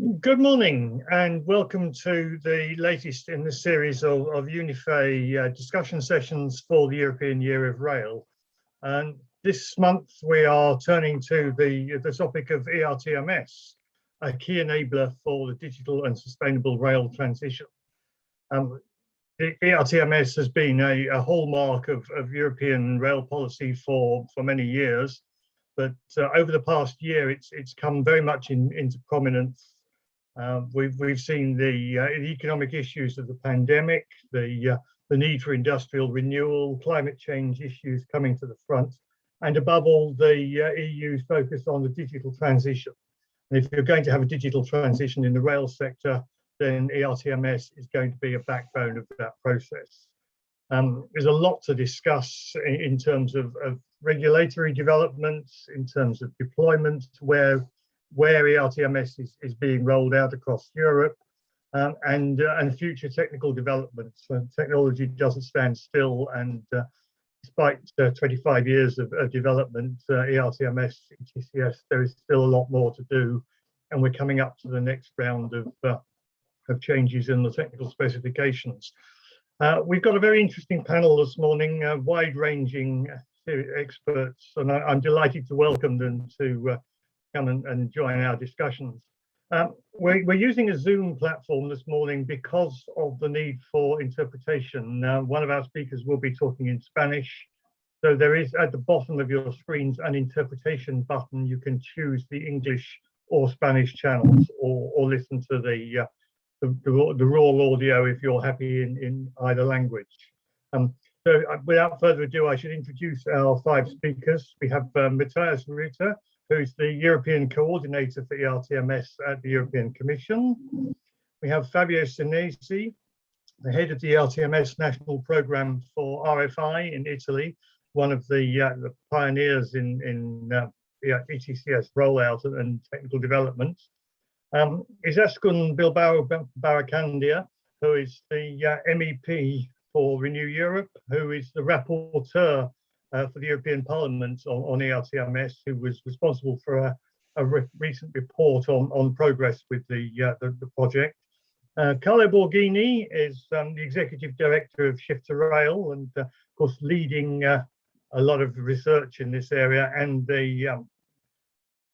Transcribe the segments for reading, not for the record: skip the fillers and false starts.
Good morning and welcome to the latest in the series of UNIFE discussion sessions for the European Year of Rail. And this month we are turning to the topic of ERTMS, a key enabler for the digital and sustainable rail transition. The ERTMS has been a hallmark of European rail policy for many years, but over the past year it's come very much into prominence. We've seen the economic issues of the pandemic, the need for industrial renewal, climate change issues coming to the front, and above all, the EU's focus on the digital transition. And if you're going to have a digital transition in the rail sector, then ERTMS is going to be a backbone of that process. There's a lot to discuss in terms of regulatory developments, in terms of deployment, where ERTMS is being rolled out across Europe, and future technical developments. Technology doesn't stand still, and despite 25 years of development, ERTMS, ETCS, there is still a lot more to do, and we're coming up to the next round of changes in the technical specifications. We've got a very interesting panel this morning, wide-ranging experts, and I'm delighted to welcome them to come and join our discussions. We're using a Zoom platform this morning because of the need for interpretation. One of our speakers will be talking in Spanish, so there is at the bottom of your screens an interpretation button. You can choose the English or Spanish channels, or listen to the raw audio if you're happy in either language. So without further ado, I should introduce our 5 speakers. We have Matthias Reuter, who's the European coordinator for ERTMS at the European Commission. We have Fabio Senesi, the head of the ERTMS National Programme for RFI in Italy, one of the pioneers in ETCS rollout and technical development. Izaskun Bilbao Barakandia, who is the MEP for Renew Europe, who is the rapporteur for the European Parliament on ERTMS, who was responsible for a recent report on progress with the project. Carlo Borghini is the Executive Director of Shift to Rail, and of course leading a lot of research in this area, and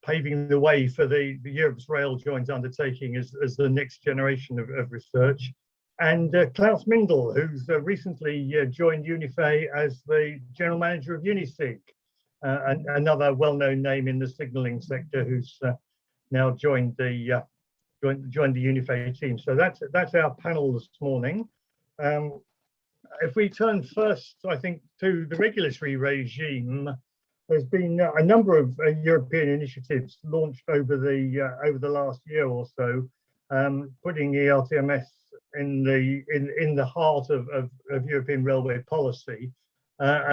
paving the way for the Europe's Rail joint undertaking as the next generation of research. And Klaus Mindel, who's recently joined UNIFE as the General Manager of UNISIG, another well-known name in the signalling sector, who's now joined the UNIFE team. So that's our panel this morning. If we turn first, I think, to the regulatory regime, there's been a number of European initiatives launched over the last year or so, putting ERTMS in the heart of European railway policy,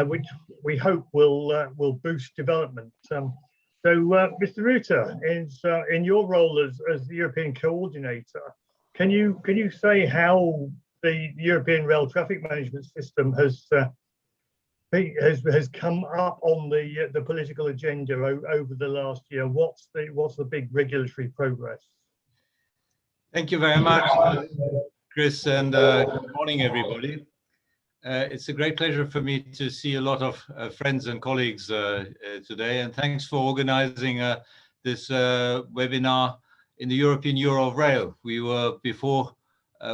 which we hope will boost development. So, Mr. Reuter, in your role as the European coordinator, can you say how the European rail traffic management system has come up on the political agenda over the last year? What's the big regulatory progress? Thank you very much, Chris, and good morning, everybody. It's a great pleasure for me to see a lot of friends and colleagues today, and thanks for organizing this webinar in the European Year of Rail. Before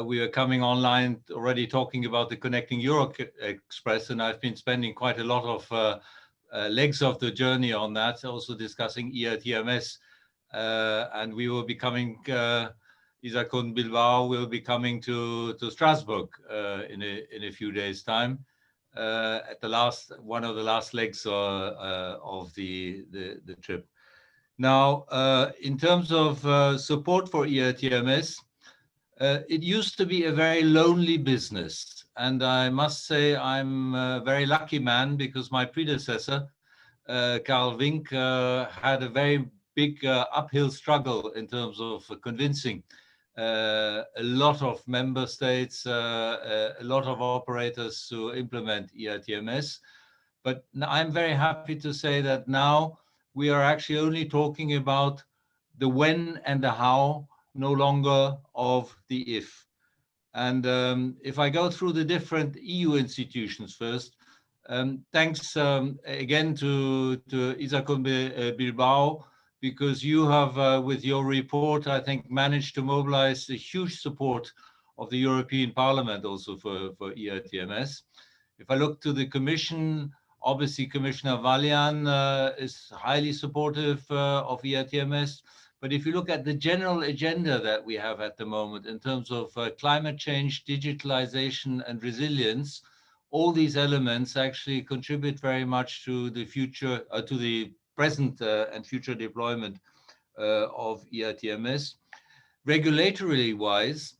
we were coming online already talking about the Connecting Europe Express, and I've been spending quite a lot of legs of the journey on that, also discussing ERTMS, and we will be coming Izaskun Bilbao will be coming to Strasbourg in a few days' time at one of the last legs of the trip. Now, in terms of support for ERTMS, it used to be a very lonely business, and I must say I'm a very lucky man, because my predecessor, Carl Wink, had a very big uphill struggle in terms of convincing a lot of member states, a lot of operators to implement ERTMS. But I'm very happy to say that now we are actually only talking about the when and the how no longer of the if. And if I go through the different EU institutions first, thanks again to Isacombe Bilbao, because you have, with your report, I think, managed to mobilize a huge support of the European Parliament also for ERTMS. If I look to the Commission, obviously Commissioner Vălean is highly supportive of ERTMS. But if you look at the general agenda that we have at the moment in terms of climate change, digitalization, and resilience, all these elements actually contribute very much to the future, to the present and future deployment of ERTMS. Regulatory wise,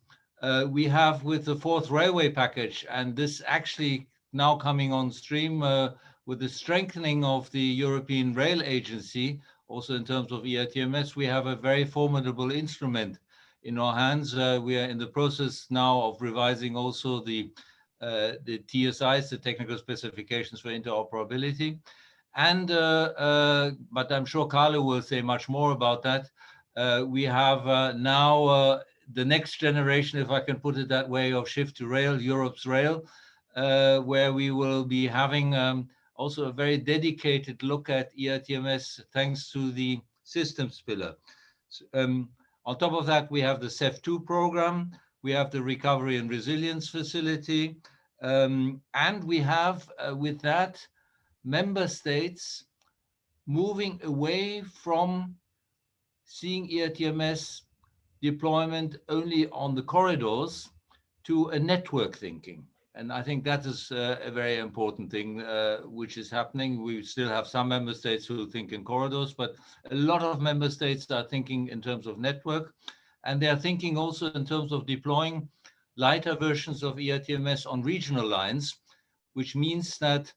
we have with the fourth railway package, and this actually now coming on stream with the strengthening of the European Rail Agency, also in terms of ERTMS, we have a very formidable instrument in our hands. We are in the process now of revising also the TSIs, the technical specifications for interoperability. And, but I'm sure Carlo will say much more about that. We have now the next generation, if I can put it that way, of Shift to Rail, Europe's Rail, where we will be having also a very dedicated look at ERTMS thanks to the systems pillar. On top of that, we have the CEF2 program, we have the Recovery and Resilience Facility, and we have with that member states moving away from seeing ERTMS deployment only on the corridors to a network thinking. And I think that is a very important thing which is happening. We still have some member states who think in corridors, but a lot of member states are thinking in terms of network. And they are thinking also in terms of deploying lighter versions of ERTMS on regional lines, which means that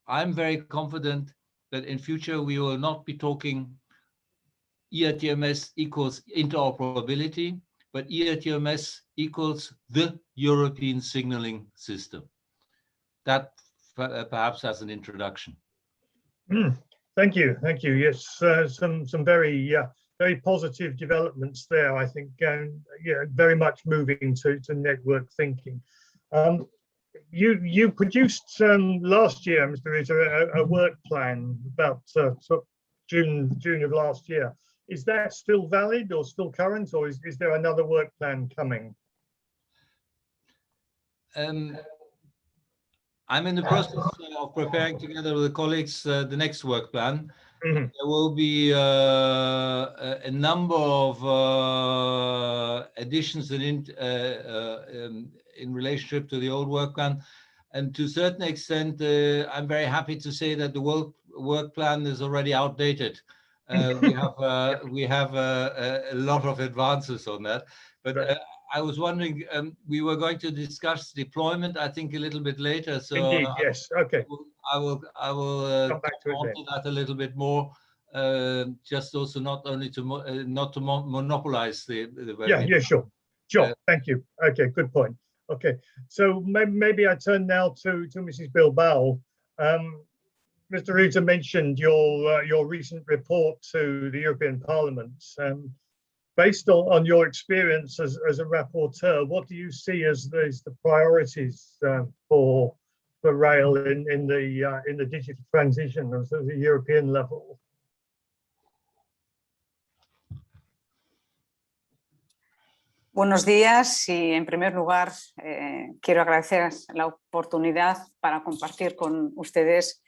I'm very confident that in future we will not be talking ERTMS equals interoperability, but ERTMS equals the European signaling system. That perhaps as an introduction. Thank you. Yes, some very very positive developments there. I think yeah, very much moving to network thinking. You produced last year, Mr. Ruta, a work plan about June of last year. Is that still valid or still current, or is there another work plan coming? I'm in the process of preparing together with the colleagues the next work plan. There will be a number of additions in relationship to the old work plan. And to a certain extent, I'm very happy to say that the work plan is already outdated. We have a lot of advances on that. But I was wondering, we were going to discuss deployment, I think, a little bit later. So indeed, yes, okay. I will come back to that a little bit more. Just also not only to not to monopolize the webinar. Yeah, sure. Thank you. Okay, good point. Okay, so maybe I turn now to Mrs. Bilbao. Mr. Ruta mentioned your recent report to the European Parliament. Based on your experience as a rapporteur, what do you see as the priorities for rail in the digital transition at the European level? Buenos días y en primer lugar quiero agradecer la oportunidad para compartir con ustedes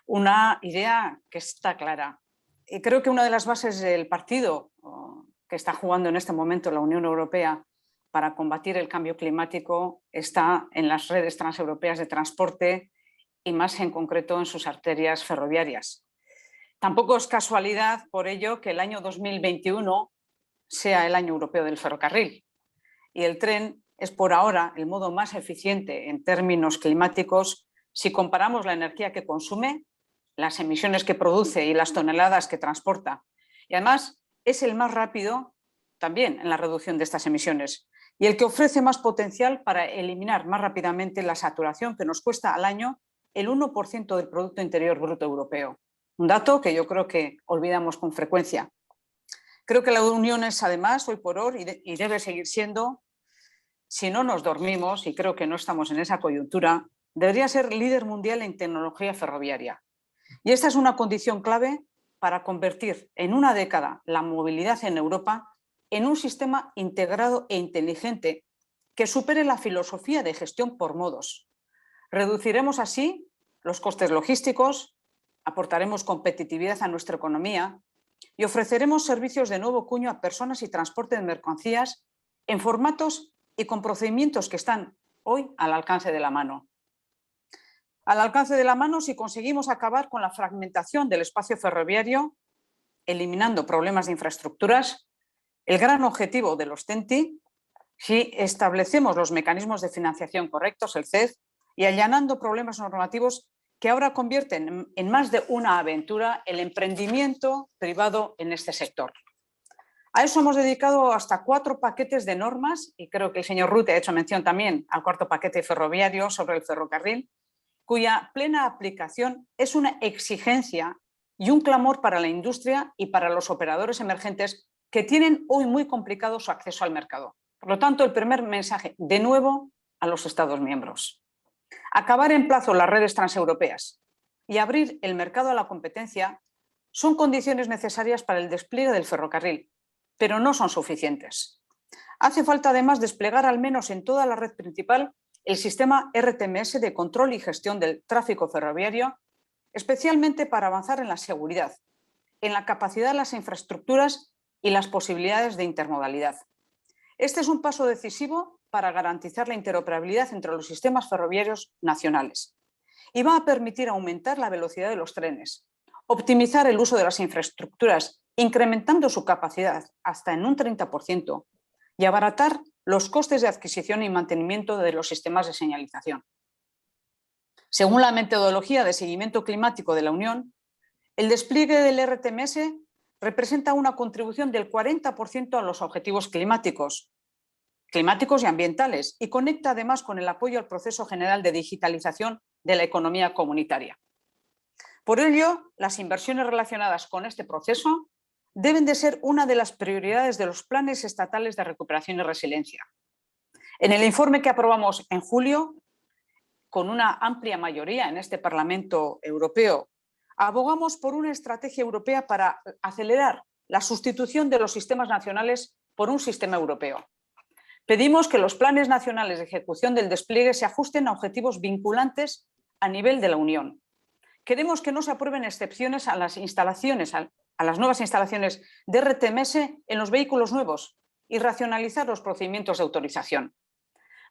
una idea que está clara. Y creo que una de las bases del partido que está jugando en este momento la Unión Europea para combatir el cambio climático está en las redes transeuropeas de transporte y más en concreto en sus arterias ferroviarias. Tampoco es casualidad por ello que el año 2021 sea el año europeo del ferrocarril y el tren es por ahora el modo más eficiente en términos climáticos si comparamos la energía que consume, las emisiones que produce y las toneladas que transporta. Y además es el más rápido también en la reducción de estas emisiones y el que ofrece más potencial para eliminar más rápidamente la saturación que nos cuesta al año el 1% del Producto Interior Bruto Europeo. Un dato que yo creo que olvidamos con frecuencia. Creo que la Unión es además, hoy por hoy, y debe seguir siendo, si no nos dormimos, y creo que no estamos en esa coyuntura, debería ser líder mundial en tecnología ferroviaria. Y esta es una condición clave para convertir en una década la movilidad en Europa en un sistema integrado e inteligente que supere la filosofía de gestión por modos. Reduciremos así los costes logísticos, aportaremos competitividad a nuestra economía y ofreceremos servicios de nuevo cuño a personas y transporte de mercancías en formatos y con procedimientos que están hoy al alcance de la mano. Al alcance de la mano si conseguimos acabar con la fragmentación del espacio ferroviario, eliminando problemas de infraestructuras, el gran objetivo de los TEN-T, si establecemos los mecanismos de financiación correctos, el CEF, y allanando problemas normativos que ahora convierten en más de una aventura el emprendimiento privado en este sector. A eso hemos dedicado hasta 4 paquetes de normas, y creo que el señor Rutte ha hecho mención también al 4º paquete ferroviario sobre el ferrocarril, cuya plena aplicación es una exigencia y un clamor para la industria y para los operadores emergentes que tienen hoy muy complicado su acceso al mercado. Por lo tanto, el primer mensaje, de nuevo, a los Estados miembros. Acabar en plazo las redes transeuropeas y abrir el mercado a la competencia son condiciones necesarias para el despliegue del ferrocarril, pero no son suficientes. Hace falta además desplegar al menos en toda la red principal el sistema ERTMS de control y gestión del tráfico ferroviario, especialmente para avanzar en la seguridad, en la capacidad de las infraestructuras y las posibilidades de intermodalidad. Este es un paso decisivo para garantizar la interoperabilidad entre los sistemas ferroviarios nacionales y va a permitir aumentar la velocidad de los trenes, optimizar el uso de las infraestructuras, incrementando su capacidad hasta en un 30% y abaratar los costes de adquisición y mantenimiento de los sistemas de señalización. Según la metodología de seguimiento climático de la Unión, el despliegue del ERTMS representa una contribución del 40% a los objetivos climáticos y ambientales y conecta además con el apoyo al proceso general de digitalización de la economía comunitaria. Por ello, las inversiones relacionadas con este proceso deben de ser una de las prioridades de los planes estatales de recuperación y resiliencia. En el informe que aprobamos en julio, con una amplia mayoría en este Parlamento Europeo, abogamos por una estrategia europea para acelerar la sustitución de los sistemas nacionales por un sistema europeo. Pedimos que los planes nacionales de ejecución del despliegue se ajusten a objetivos vinculantes a nivel de la Unión. Queremos que no se aprueben excepciones a las nuevas instalaciones de ERTMS en los vehículos nuevos y racionalizar los procedimientos de autorización.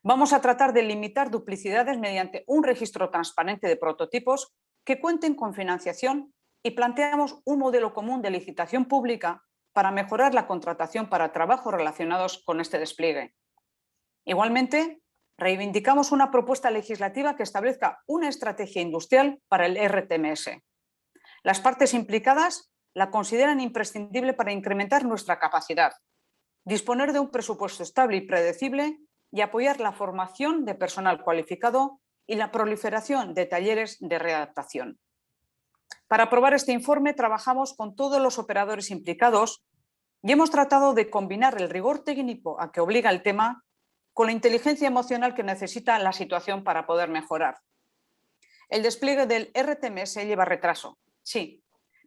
Vamos a tratar de limitar duplicidades mediante un registro transparente de prototipos que cuenten con financiación y planteamos un modelo común de licitación pública para mejorar la contratación para trabajos relacionados con este despliegue. Igualmente, reivindicamos una propuesta legislativa que establezca una estrategia industrial para el ERTMS. Las partes implicadas la consideran imprescindible para incrementar nuestra capacidad, disponer de un presupuesto estable y predecible y apoyar la formación de personal cualificado y la proliferación de talleres de readaptación. Para aprobar este informe trabajamos con todos los operadores implicados y hemos tratado de combinar el rigor técnico a que obliga el tema con la inteligencia emocional que necesita la situación para poder mejorar. El despliegue del ERTMS lleva retraso, sí,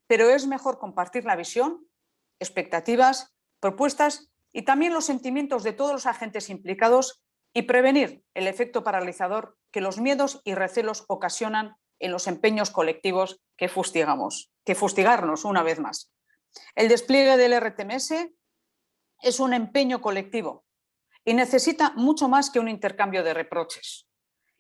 pero es mejor compartir la visión, expectativas, propuestas y también los sentimientos de todos los agentes implicados y prevenir el efecto paralizador que los miedos y recelos ocasionan en los empeños colectivos que fustigarnos una vez más. El despliegue del ERTMS es un empeño colectivo y necesita mucho más que un intercambio de reproches.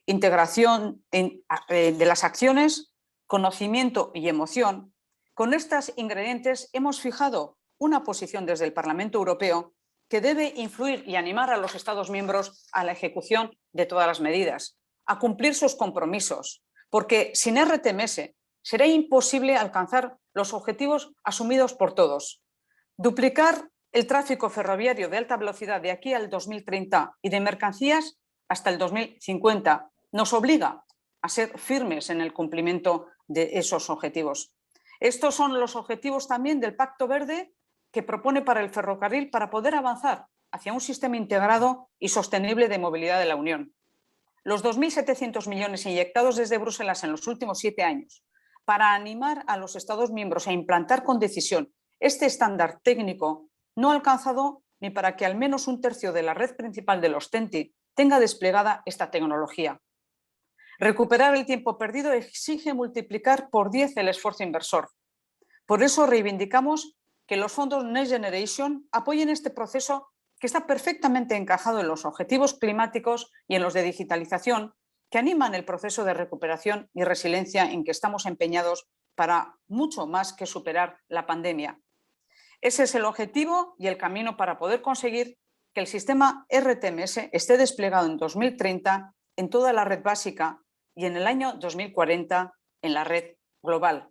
Integración de las acciones, conocimiento y emoción. Con estos ingredientes hemos fijado una posición desde el Parlamento Europeo que debe influir y animar a los Estados miembros a la ejecución de todas las medidas, a cumplir sus compromisos, porque sin ERTMS será imposible alcanzar los objetivos asumidos por todos. Duplicar el tráfico ferroviario de alta velocidad de aquí al 2030 y de mercancías hasta el 2050 nos obliga a ser firmes en el cumplimiento de esos objetivos. Estos son los objetivos también del Pacto Verde que propone para el ferrocarril para poder avanzar hacia un sistema integrado y sostenible de movilidad de la Unión. Los 2.700 millones inyectados desde Bruselas en los últimos 7 años para animar a los Estados miembros a implantar con decisión este estándar técnico no ha alcanzado ni para que al menos un tercio de la red principal de los TEN-T tenga desplegada esta tecnología. Recuperar el tiempo perdido exige multiplicar por 10 el esfuerzo inversor. Por eso reivindicamos que los fondos Next Generation apoyen este proceso que está perfectamente encajado en los objetivos climáticos y en los de digitalización que animan el proceso de recuperación y resiliencia en que estamos empeñados para mucho más que superar la pandemia. Ese es el objetivo y el camino para poder conseguir que el sistema ERTMS esté desplegado en 2030 en toda la red básica y en el año 2040 en la red global.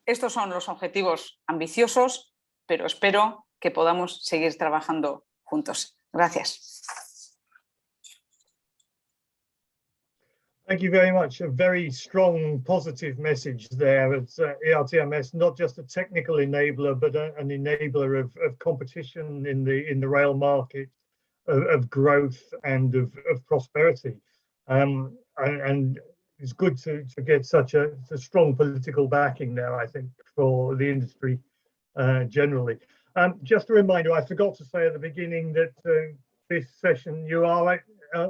Estos son los objetivos ambiciosos, pero espero que podamos seguir trabajando juntos. Gracias. Thank you very much. A very strong, positive message there. It's ERTMS, not just a technical enabler, but an enabler of competition in the rail market, of growth and of prosperity. And it's good to get such a strong political backing there, I think, for the industry generally. Just a reminder, I forgot to say at the beginning that this session,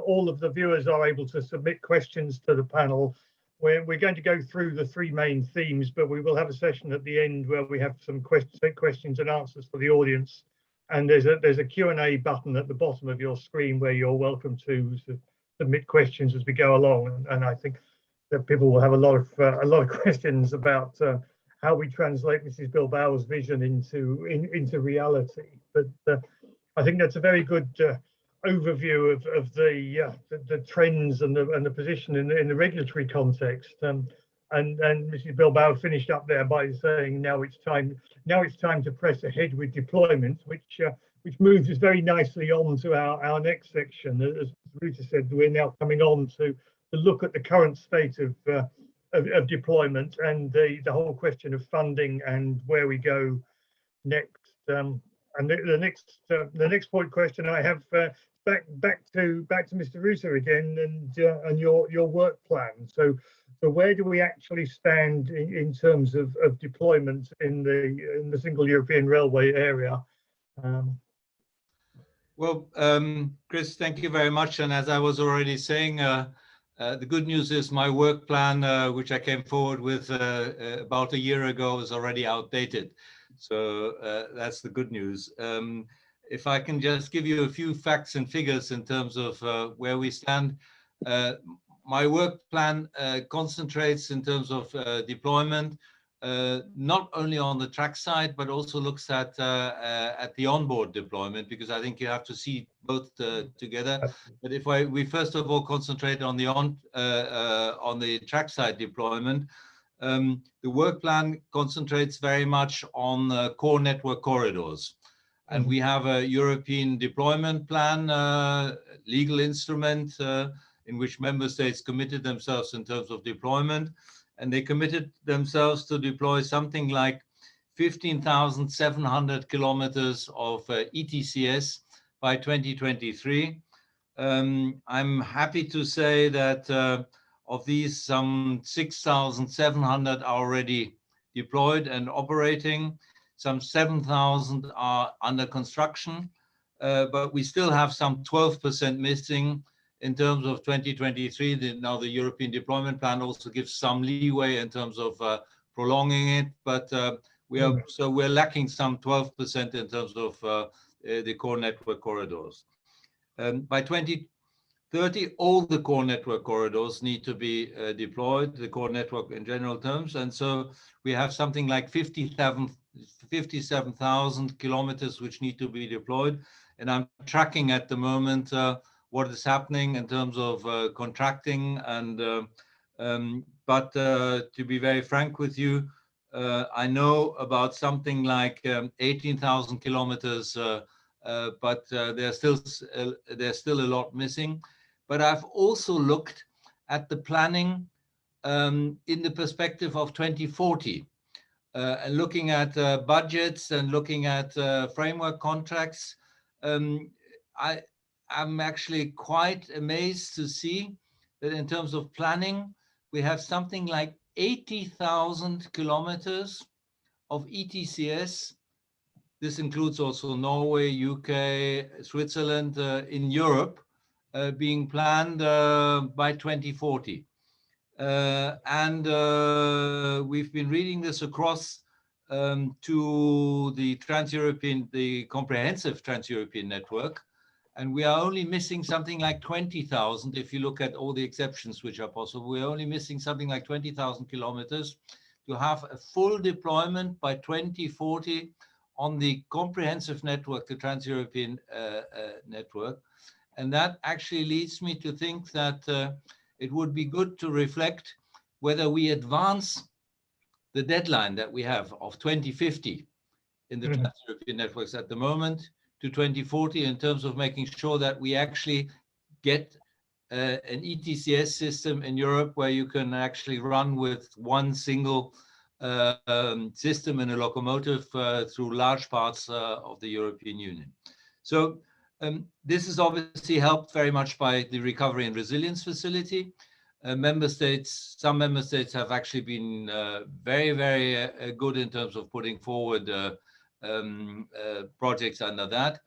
all of the viewers are able to submit questions to the panel. We're going to go through the 3 main themes, but we will have a session at the end where we have some questions and answers for the audience. And there's a Q&A button at the bottom of your screen where you're welcome to submit questions as we go along. And I think that people will have a lot of questions about how we translate Mrs. Bilbao's vision into reality. But I think that's a very good overview of the trends and the position in the regulatory context. And Mrs. Bilbao finished up there by saying now it's time to press ahead with deployment, which moves us very nicely on to our next section. As Rita said, we're now coming on to look at the current state of deployment and the whole question of funding and where we go next. And the next point question I have back to Mr. Russo again and your work plan. So where do we actually stand in terms of deployment in the single European railway area? Well, Chris, thank you very much. And as I was already saying, the good news is my work plan, which I came forward with about a year ago, is already outdated. So that's the good news. If I can just give you a few facts and figures in terms of where we stand. My work plan concentrates in terms of deployment, not only on the track side, but also looks at the onboard deployment, because I think you have to see both together. But if we first of all concentrate on the track side deployment, the work plan concentrates very much on core network corridors. And we have a European deployment plan, legal instrument, in which member states committed themselves in terms of deployment. And they committed themselves to deploy something like 15,700 kilometers of ETCS by 2023. I'm happy to say that of these, some 6,700 are already deployed and operating. Some 7,000 are under construction, but we still have some 12% missing in terms of 2023. Now the European deployment plan also gives some leeway in terms of prolonging it, but we're lacking some 12% in terms of the core network corridors. By 2030, all the core network corridors need to be deployed, the core network in general terms, and so we have something like 57,000 kilometers which need to be deployed. And I'm tracking at the moment what is happening in terms of contracting. And but to be very frank with you, I know about something like 18,000 kilometers, but there's still a lot missing. But I've also looked at the planning in the perspective of 2040. and looking at budgets and looking at framework contracts, I'm actually quite amazed to see that in terms of planning, we have something like 80,000 kilometers of ETCS. This includes also Norway, UK, Switzerland, in Europe, being planned by 2040. We've been reading this across to the the comprehensive Trans-European network, and we are only missing something like 20,000. If you look at all the exceptions which are possible, we're only missing something like 20,000 kilometers to have a full deployment by 2040 on the comprehensive network, the Trans-European network. And that actually leads me to think that it would be good to reflect whether we advance the deadline that we have of 2050 in the Trans-European networks at the moment to 2040 in terms of making sure that we actually get an ETCS system in Europe where you can actually run with one single system in a locomotive through large parts of the European Union. So this is obviously helped very much by the Recovery and Resilience Facility. Some member states have actually been very, very good in terms of putting forward projects under that.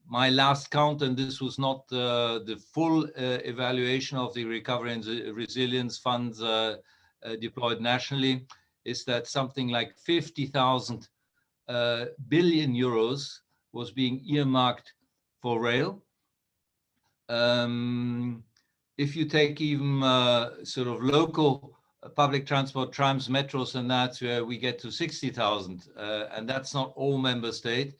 My last count, and this was not the full evaluation of the Recovery and Resilience funds deployed nationally, is that something like 50,000 billion euros was being earmarked for rail. If you take even sort of local public transport, trams, metros, and that's where we get to 60,000, and that's not all member state.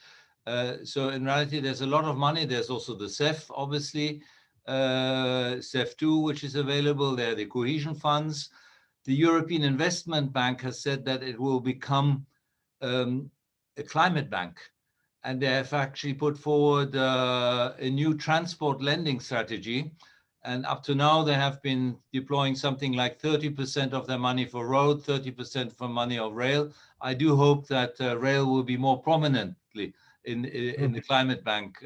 So in reality, there's a lot of money. There's also the CEF, obviously, CEF2, which is available. There are the cohesion funds. The European Investment Bank has said that it will become a climate bank. And they have actually put forward a new transport lending strategy. And up to now, they have been deploying something like 30% of their money for road, 30% for money of rail. I do hope that rail will be more prominently in the climate bank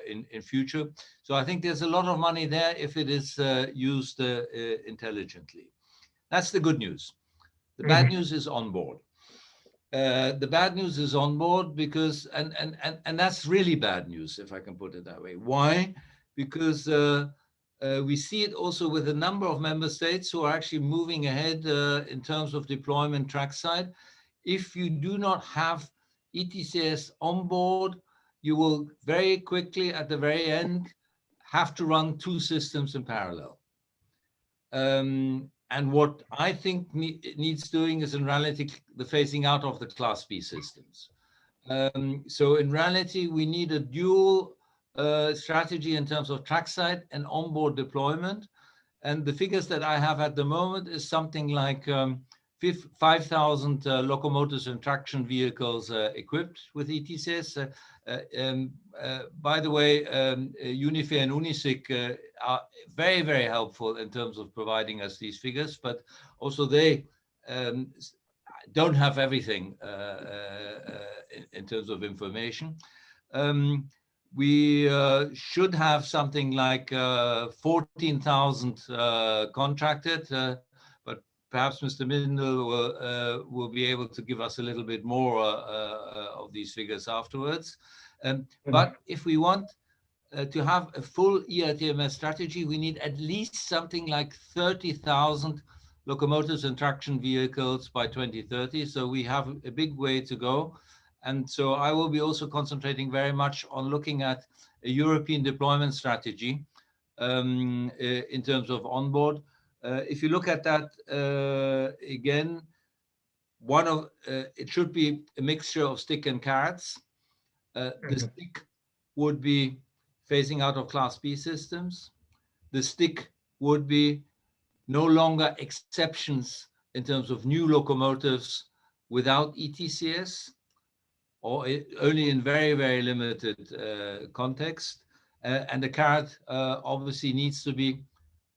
in future. So I think there's a lot of money there if it is used intelligently. That's the good news. The bad news is on board. The bad news is on board because, and that's really bad news, if I can put it that way. Why? Because we see it also with a number of member states who are actually moving ahead in terms of deployment trackside. If you do not have ETCS on board, you will very quickly at the very end have to run two systems in parallel. And what I think needs doing is in reality the phasing out of the Class B systems. So in reality, we need a dual strategy in terms of trackside and onboard deployment. And the figures that I have at the moment is something like 5,000 locomotives and traction vehicles equipped with ETCS. By the way, UNIFE and UNISIC are very, very helpful in terms of providing us these figures, but also they don't have everything in terms of information. We should have something like 14,000 contracted, but perhaps Mr. Mindel will be able to give us a little bit more of these figures afterwards. But if we want to have a full ERTMS strategy, we need at least something like 30,000 locomotives and traction vehicles by 2030. So we have a big way to go. And so I will be also concentrating very much on looking at a European deployment strategy in terms of onboard. If you look at that again, it should be a mixture of stick and carrots. The stick would be phasing out of Class B systems. The stick would be no longer exceptions in terms of new locomotives without ETCS, or only in very, very limited context. And the carrot obviously needs to be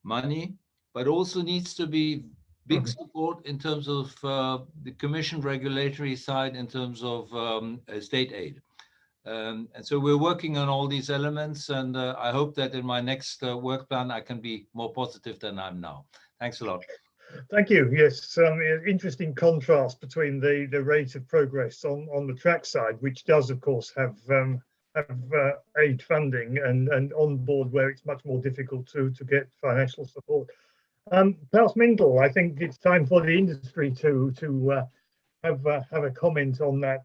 money, but also needs to be big support in terms of the Commission regulatory side, in terms of state aid. And so we're working on all these elements, and I hope that in my next work plan, I can be more positive than I'm now. Thanks a lot. Thank you. Yes, interesting contrast between the rate of progress on the track side, which does, of course, have aid funding, and on board where it's much more difficult to get financial support. Klaus Mindel, I think it's time for the industry to have a comment on that.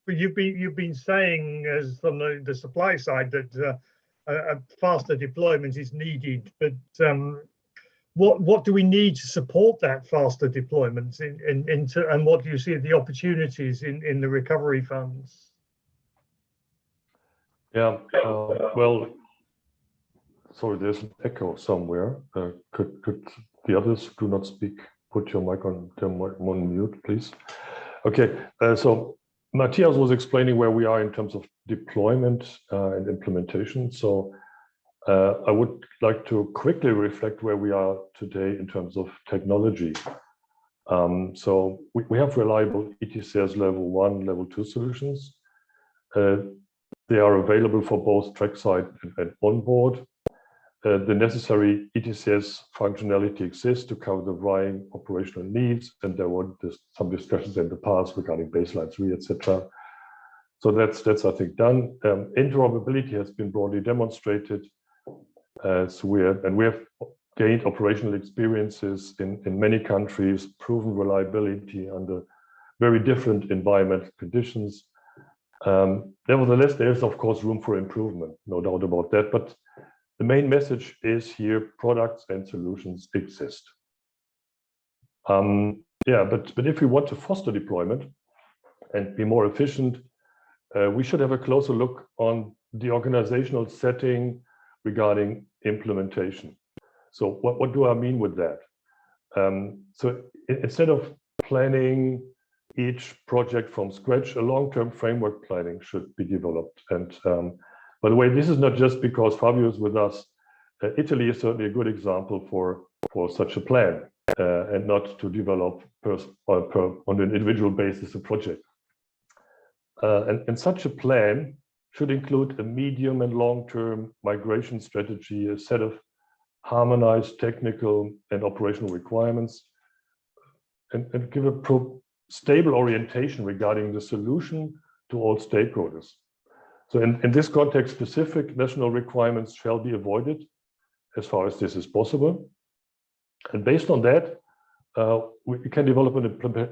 But you've been saying, as from the supply side, that a faster deployment is needed, but what do we need to support that faster deployment and what do you see the opportunities in the recovery funds? Yeah, well, sorry, there's an echo somewhere. Could the others do not speak? Put your mic on mute, please. Okay, so Matthias was explaining where we are in terms of deployment and implementation. So I would like to quickly reflect where we are today in terms of technology. So we have reliable ETCS level 1, level 2 solutions. They are available for both trackside and onboard. The necessary ETCS functionality exists to cover the varying operational needs, and there were some discussions in the past regarding baseline 3, etc. So that's I think done. Interoperability has been broadly demonstrated, so we have gained operational experiences in many countries, proven reliability under very different environmental conditions. Nevertheless, there is of course room for improvement, no doubt about that. But the main message is here: products and solutions exist. Yeah, but if we want to foster deployment and be more efficient, we should have a closer look on the organizational setting regarding implementation. So what do I mean with that? So instead of planning each project from scratch, a long-term framework planning should be developed. And by the way, this is not just because Fabio is with us. Italy is certainly a good example for such a plan, and not to develop on an individual basis a project. And such a plan should include a medium and long-term migration strategy, a set of harmonized technical and operational requirements, and give a stable orientation regarding the solution to all stakeholders. So in this context, specific national requirements shall be avoided as far as this is possible. And based on that, we can develop an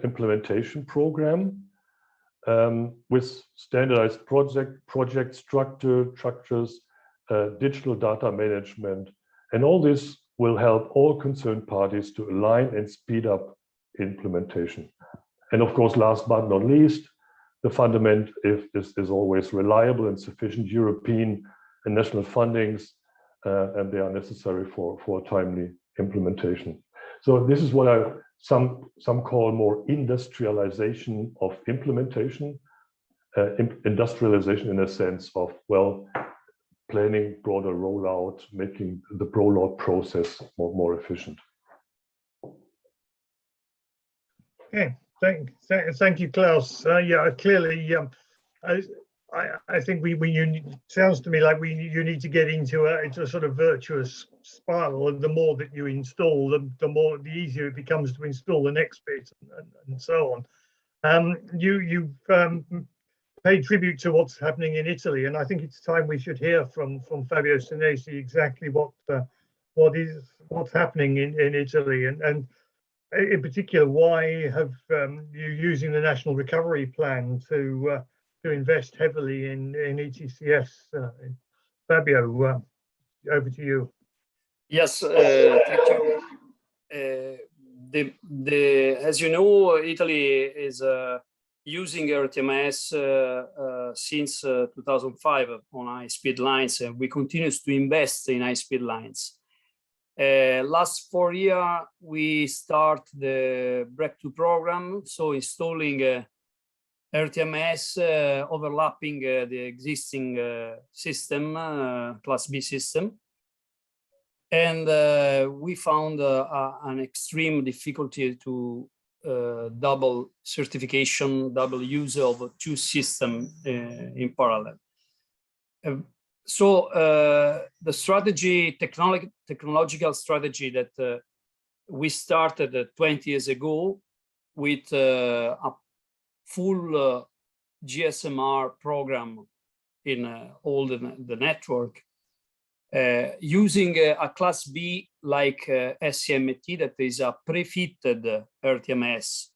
implementation program with standardized project structures, digital data management, and all this will help all concerned parties to align and speed up implementation. And of course, last but not least, the fundament is always reliable and sufficient European and national fundings, and they are necessary for timely implementation. So this is what some call more industrialization of implementation, industrialization in a sense of, well, planning broader rollout, making the rollout process more efficient. Okay, thank you, Klaus. Yeah, clearly, I think sounds to me like you need to get into a sort of virtuous spiral, and the more that you install, the easier it becomes to install the next bit, and so on. You've paid tribute to what's happening in Italy, and I think it's time we should hear from Fabio Senesi exactly what's happening in Italy, and in particular, why have you using the National Recovery Plan to invest heavily in ETCS? Fabio, over to you. Yes, thank you. As you know, Italy is using ERTMS since 2005 on high-speed lines, and we continue to invest in high-speed lines. Last 4 years, we start the Breakthrough program, so installing ERTMS overlapping the existing system, Class B system. And we found an extreme difficulty to double certification, double use of two systems in parallel. So the strategy, technological strategy that we started 20 years ago with a full GSMR program in all the network, using a class B like SCMT, that is a pre-fitted ERTMS,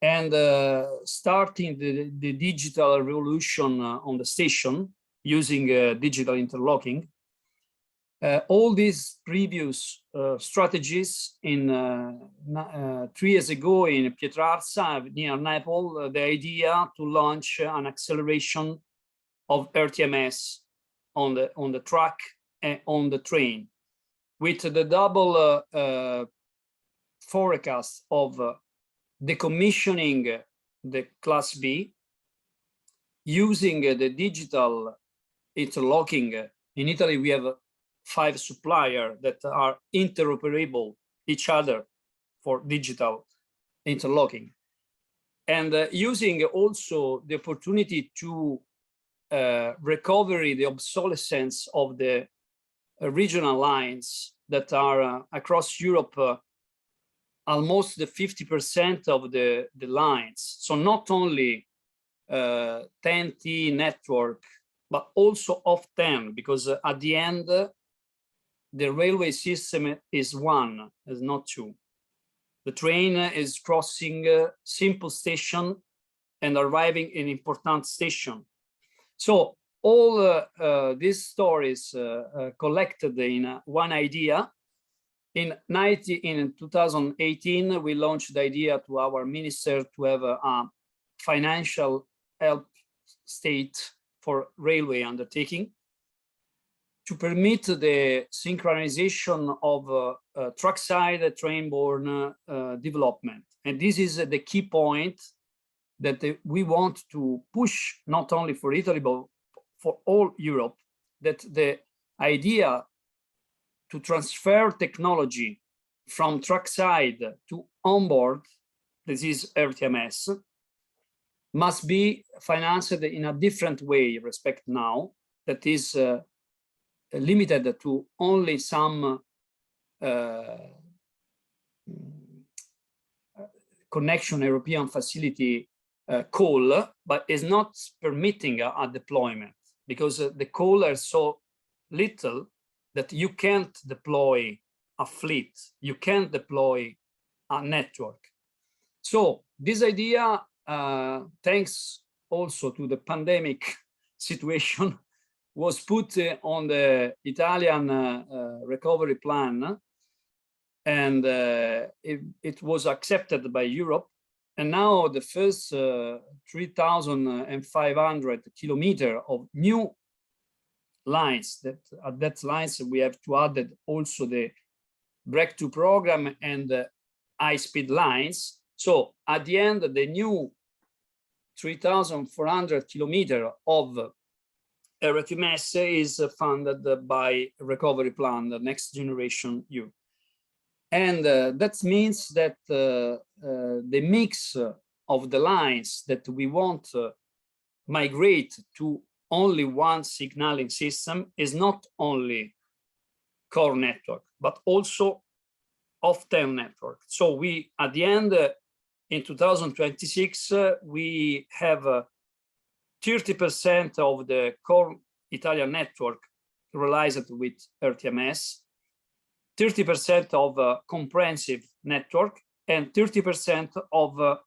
and starting the digital revolution on the station using digital interlocking. All these previous strategies in 3 years ago in Pietrarsa near Naples, the idea to launch an acceleration of ERTMS on the track and on the train, with the double forecast of decommissioning the class B, using the digital interlocking. In Italy, we have 5 suppliers that are interoperable each other for digital interlocking, and using also the opportunity to recover the obsolescence of the regional lines that are across Europe, almost the 50% of the lines. So not only 10T network, but also off 10, because at the end, the railway system is one, is not two. The train is crossing a simple station and arriving in important station. So all these stories collected in one idea. In 2018, we launched the idea to our minister to have a financial help state for railway undertaking, to permit the synchronization of trackside train-borne development. And this is the key point that we want to push, not only for Italy, but for all Europe, that the idea to transfer technology from trackside to onboard, this is ERTMS, must be financed in a different way respect now, that is limited to only some connection European facility call, but is not permitting a deployment, because the call are so little that you can't deploy a fleet, you can't deploy a network. So this idea, thanks also to the pandemic situation, was put on the Italian recovery plan, and it was accepted by Europe. And now the first 3,500 kilometers of new lines, that at that lines we have to add also the breakthrough program and the high-speed lines. So at the end, the new 3,400 kilometers of ERTMS is funded by recovery plan, the Next Generation EU. And that means that the mix of the lines that we want to migrate to only one signaling system is not only core network, but also off-10 network. So we, at the end, in 2026, we have 30% of the core Italian network realized with ERTMS, 30% of comprehensive network, and 30% of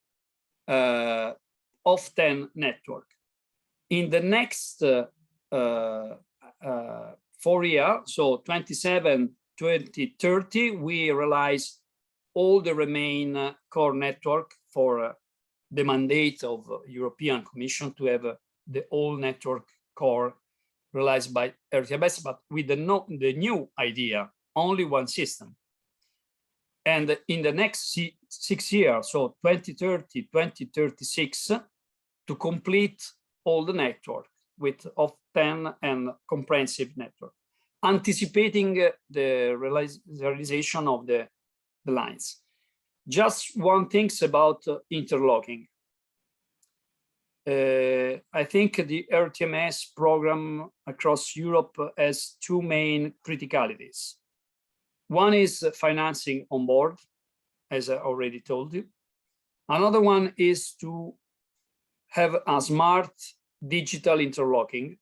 off-10 network. In the next 4 years, so 27, 2030, we realize all the remain core network for the mandate of European Commission to have the whole network core realized by ERTMS, but with the new idea, only one system. And in the next 6 years, so 2030, 2036, to complete all the network with off-10 and comprehensive network. anticipating the realization of the lines. Just one thing about interlocking. I think the ERTMS program across Europe has two main criticalities. One is financing on board, as I already told you. Another one is to have a smart digital interlocking.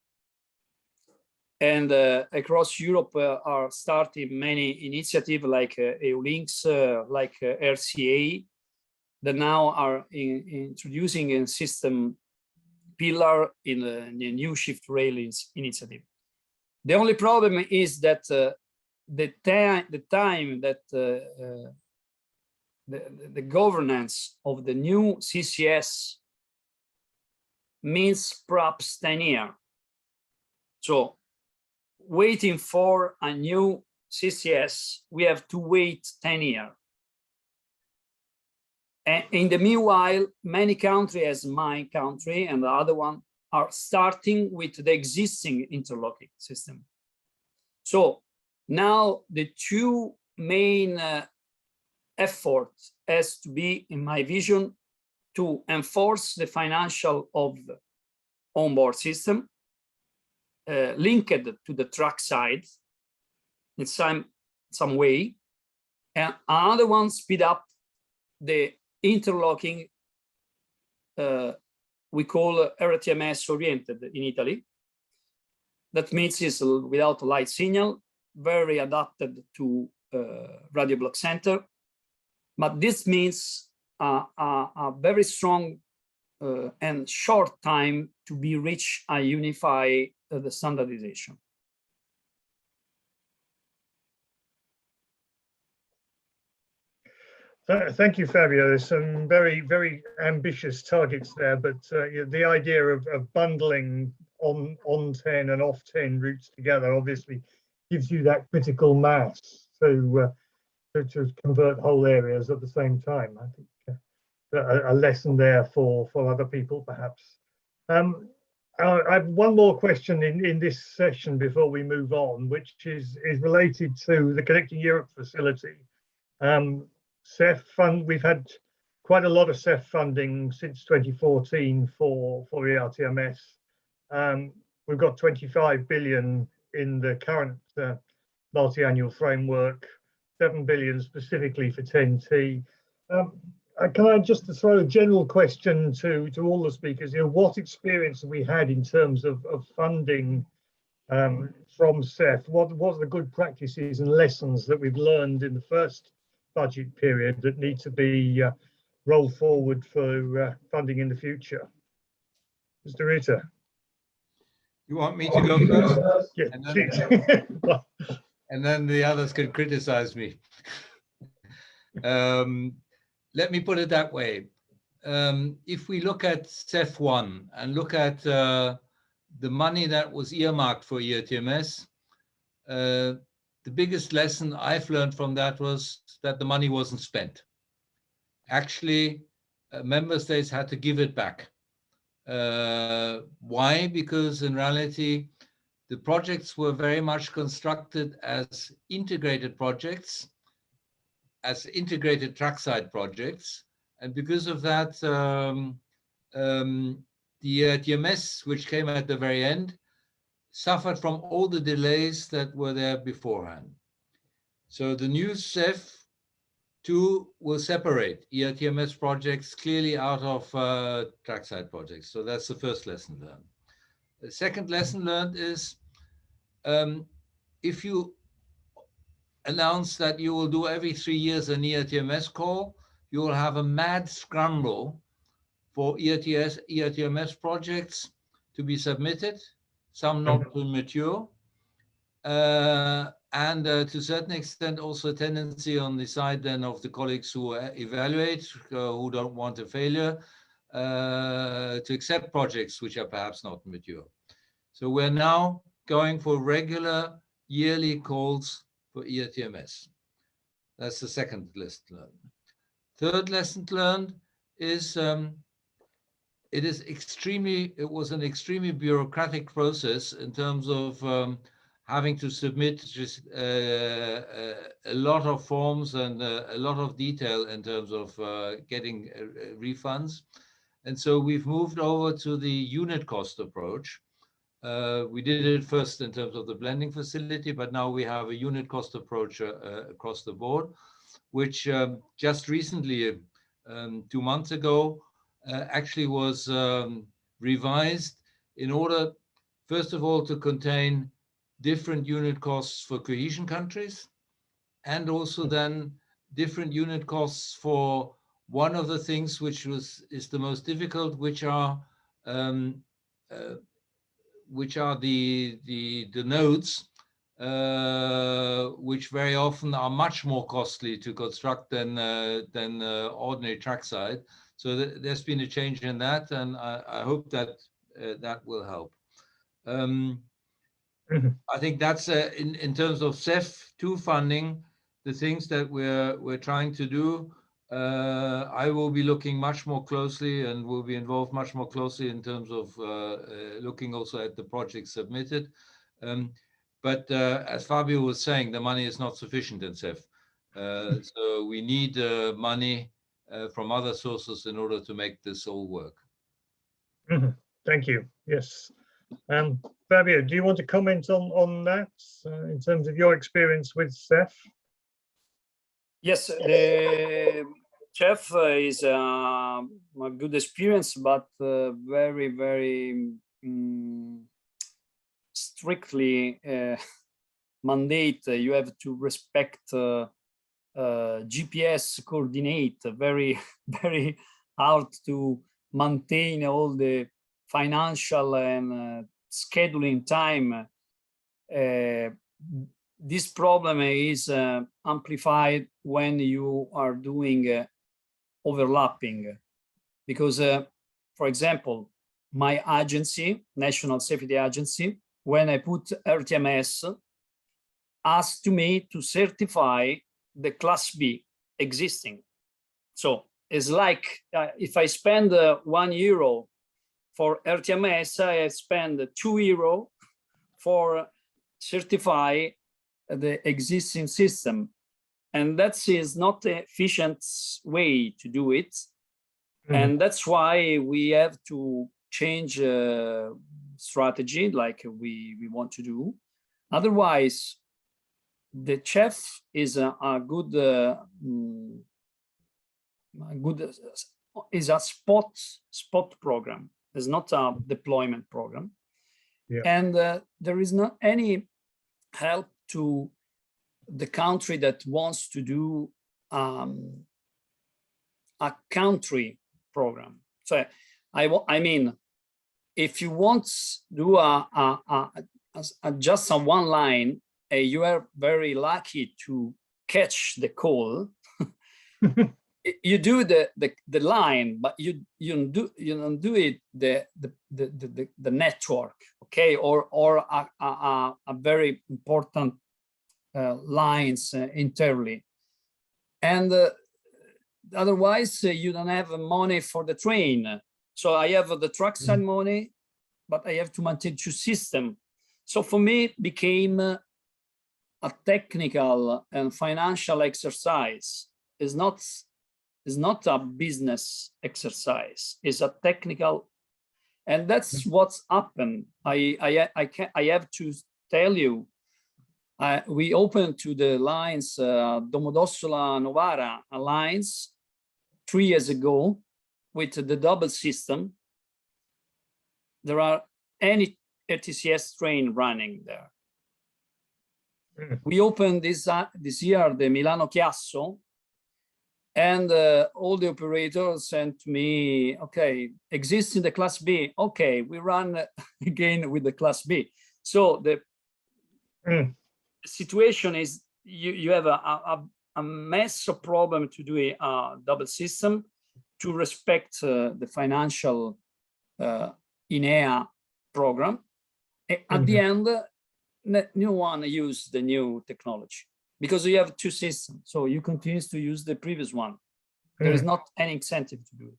And across Europe are starting many initiatives like EULinks, like RCA, that now are introducing a system pillar in the new Shift Rail initiative. The only problem is that the time that the governance of the new CCS means perhaps 10 years. So waiting for a new CCS, we have to wait 10 years. And in the meanwhile, many countries, as my country and the other one, are starting with the existing interlocking system. So now the two main efforts has to be, in my vision, to enforce the financial of the onboard system, linked to the track side in some way, and another one speed up the interlocking we call ERTMS oriented in Italy. That means it's without light signal, very adapted to radio block center. But this means a very strong and short time to be reach a unify the standardization. Thank you, Fabio. There's some very, very ambitious targets there, but the idea of bundling on 10 and off 10 routes together obviously gives you that critical mass to convert whole areas at the same time. I think a lesson there for other people, perhaps. I have one more question in this session before we move on, which is related to the Connecting Europe facility. CEF fund, we've had quite a lot of CEF funding since 2014 for ERTMS. We've got 25 billion in the current multi-annual framework, 7 billion specifically for 10T. Can I just throw a general question to all the speakers? What experience have we had in terms of funding from CEF? What are the good practices and lessons that we've learned in the first budget period that need to be rolled forward for funding in the future? Mr. Ritter. You want me to go first? Yeah, and then the others can criticize me. Let me put it that way. If we look at CEF 1 and look at the money that was earmarked for ERTMS, the biggest lesson I've learned from that was that the money wasn't spent. Actually, member states had to give it back. Why? Because in reality, the projects were very much constructed as integrated projects, as integrated trackside projects. And because of that, the ERTMS, which came at the very end, suffered from all the delays that were there beforehand. So the new CEF 2 will separate ERTMS projects clearly out of trackside projects. So that's the first lesson learned. The second lesson learned is if you announce that you will do every 3 years an ERTMS call, you will have a mad scramble for ERTMS projects to be submitted, some not too mature, and to a certain extent also a tendency on the side then of the colleagues who evaluate, who don't want a failure, to accept projects which are perhaps not mature. So we're now going for regular yearly calls for ERTMS. That's the second lesson learned. Third lesson learned is it was an extremely bureaucratic process in terms of having to submit just a lot of forms and a lot of detail in terms of getting refunds. And so we've moved over to the unit cost approach. We did it first in terms of the blending facility, but now we have a unit cost approach across the board, which just recently, 2 months ago, actually was revised in order, first of all, to contain different unit costs for cohesion countries, and also then different unit costs for one of the things which is the most difficult, which are the nodes, which very often are much more costly to construct than ordinary trackside. So there's been a change in that, and I hope that that will help. I think that's in terms of CEF2 funding, the things that we're trying to do. I will be looking much more closely and will be involved much more closely in terms of looking also at the projects submitted. But as Fabio was saying, the money is not sufficient in CEF. So we need money from other sources in order to make this all work. Thank you. Yes. Fabio, do you want to comment on that in terms of your experience with CEF? Yes, the CEF is a good experience, but very, very strictly mandate. You have to respect GPS coordinate, very, very hard to maintain all the financial and scheduling time. This problem is amplified when you are doing overlapping, because, for example, my agency, National Safety Agency, when I put ERTMS, asked me to certify the Class B existing. So it's like if I spend €1 for ERTMS, I spend €2 for certify the existing system, and that is not the efficient way to do it. And that's why we have to change strategy like we want to do. Otherwise, the CEF is a good is a spot program. It's not a deployment program. Yeah. And there is not any help to the country that wants to do a country program. So I mean, if you want to do just a one line, you are very lucky to catch the call. You do the line, but you don't do it the network, okay, or a very important lines internally, and otherwise you don't have money for the train. So I have the trackside money, but I have to maintain two systems. So for me, it became a technical and financial exercise. It's not a business exercise. It's a technical, and that's what's happened. I have to tell you, we opened to the lines Domodossola-Novara lines 3 years ago with the double system. There are any ERTMS train running there. We opened this year the Milano-Chiasso, and all the operators sent to me, okay, existing the Class B, okay, we run again with the Class B. So the situation is you have a mess of problem to do a double system, to respect the financial INEA program. At the end, no one use the new technology, because you have two systems, so you continue to use the previous one. There is not any incentive to do it.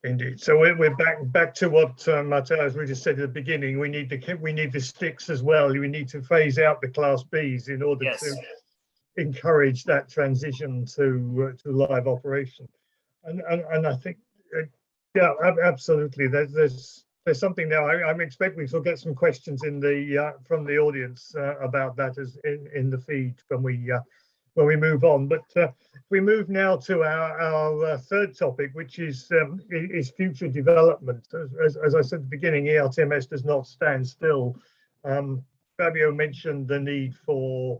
Indeed. So we're back to what Matteo, as we just said at the beginning. We need the sticks as well. We need to phase out the Class Bs in order to encourage that transition to live operation. And I think, yeah, absolutely. There's something now. I'm expecting we'll get some questions in the from the audience about that as in the feed when we move on. But we move now to our third topic, which is future development. As I said at the beginning, ERTMS does not stand still. Fabio mentioned the need for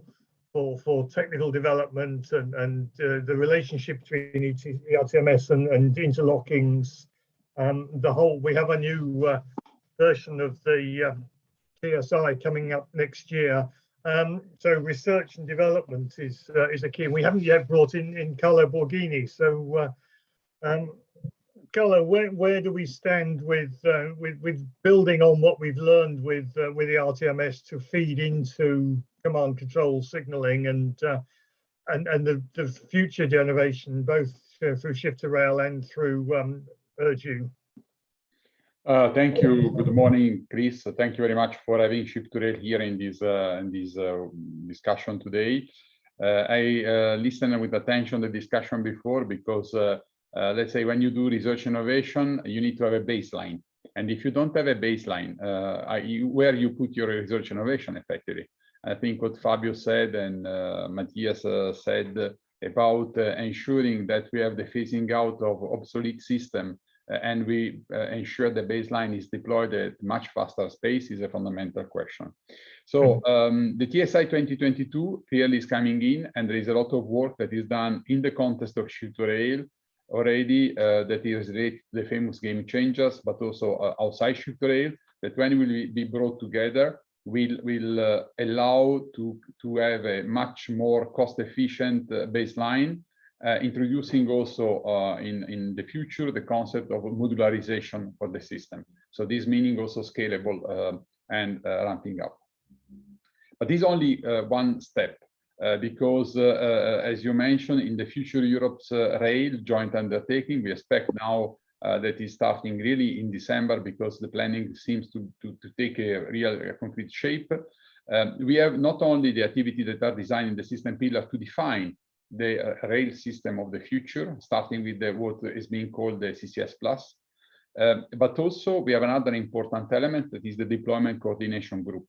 technical development and the relationship between ERTMS and interlockings. We have a new version of the TSI coming up next year. So research and development is a key. We haven't yet brought in Carlo Borghini. So Carlo, where do we stand with building on what we've learned with the ERTMS to feed into command control signaling and the future generation, both through shift to rail and through Urdu? Thank you. Good morning, Chris. Thank you very much for having Shift to Rail here in this discussion today. I listened with attention to the discussion before because let's say when you do research innovation, you need to have a baseline. And if you don't have a baseline, where you put your research innovation effectively? I think what Fabio said and Matthias said about ensuring that we have the phasing out of obsolete system and we ensure the baseline is deployed at much faster pace is a fundamental question. So the TSI 2022 clearly is coming in, and there is a lot of work that is done in the context of Shift to Rail already that is related to the famous game changers, but also outside Shift to Rail, that when will be brought together will allow to have a much more cost-efficient baseline, introducing also in the future the concept of modularization for the system. So this meaning also scalable and ramping up. But this is only one step because as you mentioned, in the future Europe's rail joint undertaking, we expect now that is starting really in December because the planning seems to take a real concrete shape. We have not only the activity that are designed in the system pillar to define the rail system of the future, starting with what is being called the CCS Plus, but also we have another important element that is the deployment coordination group.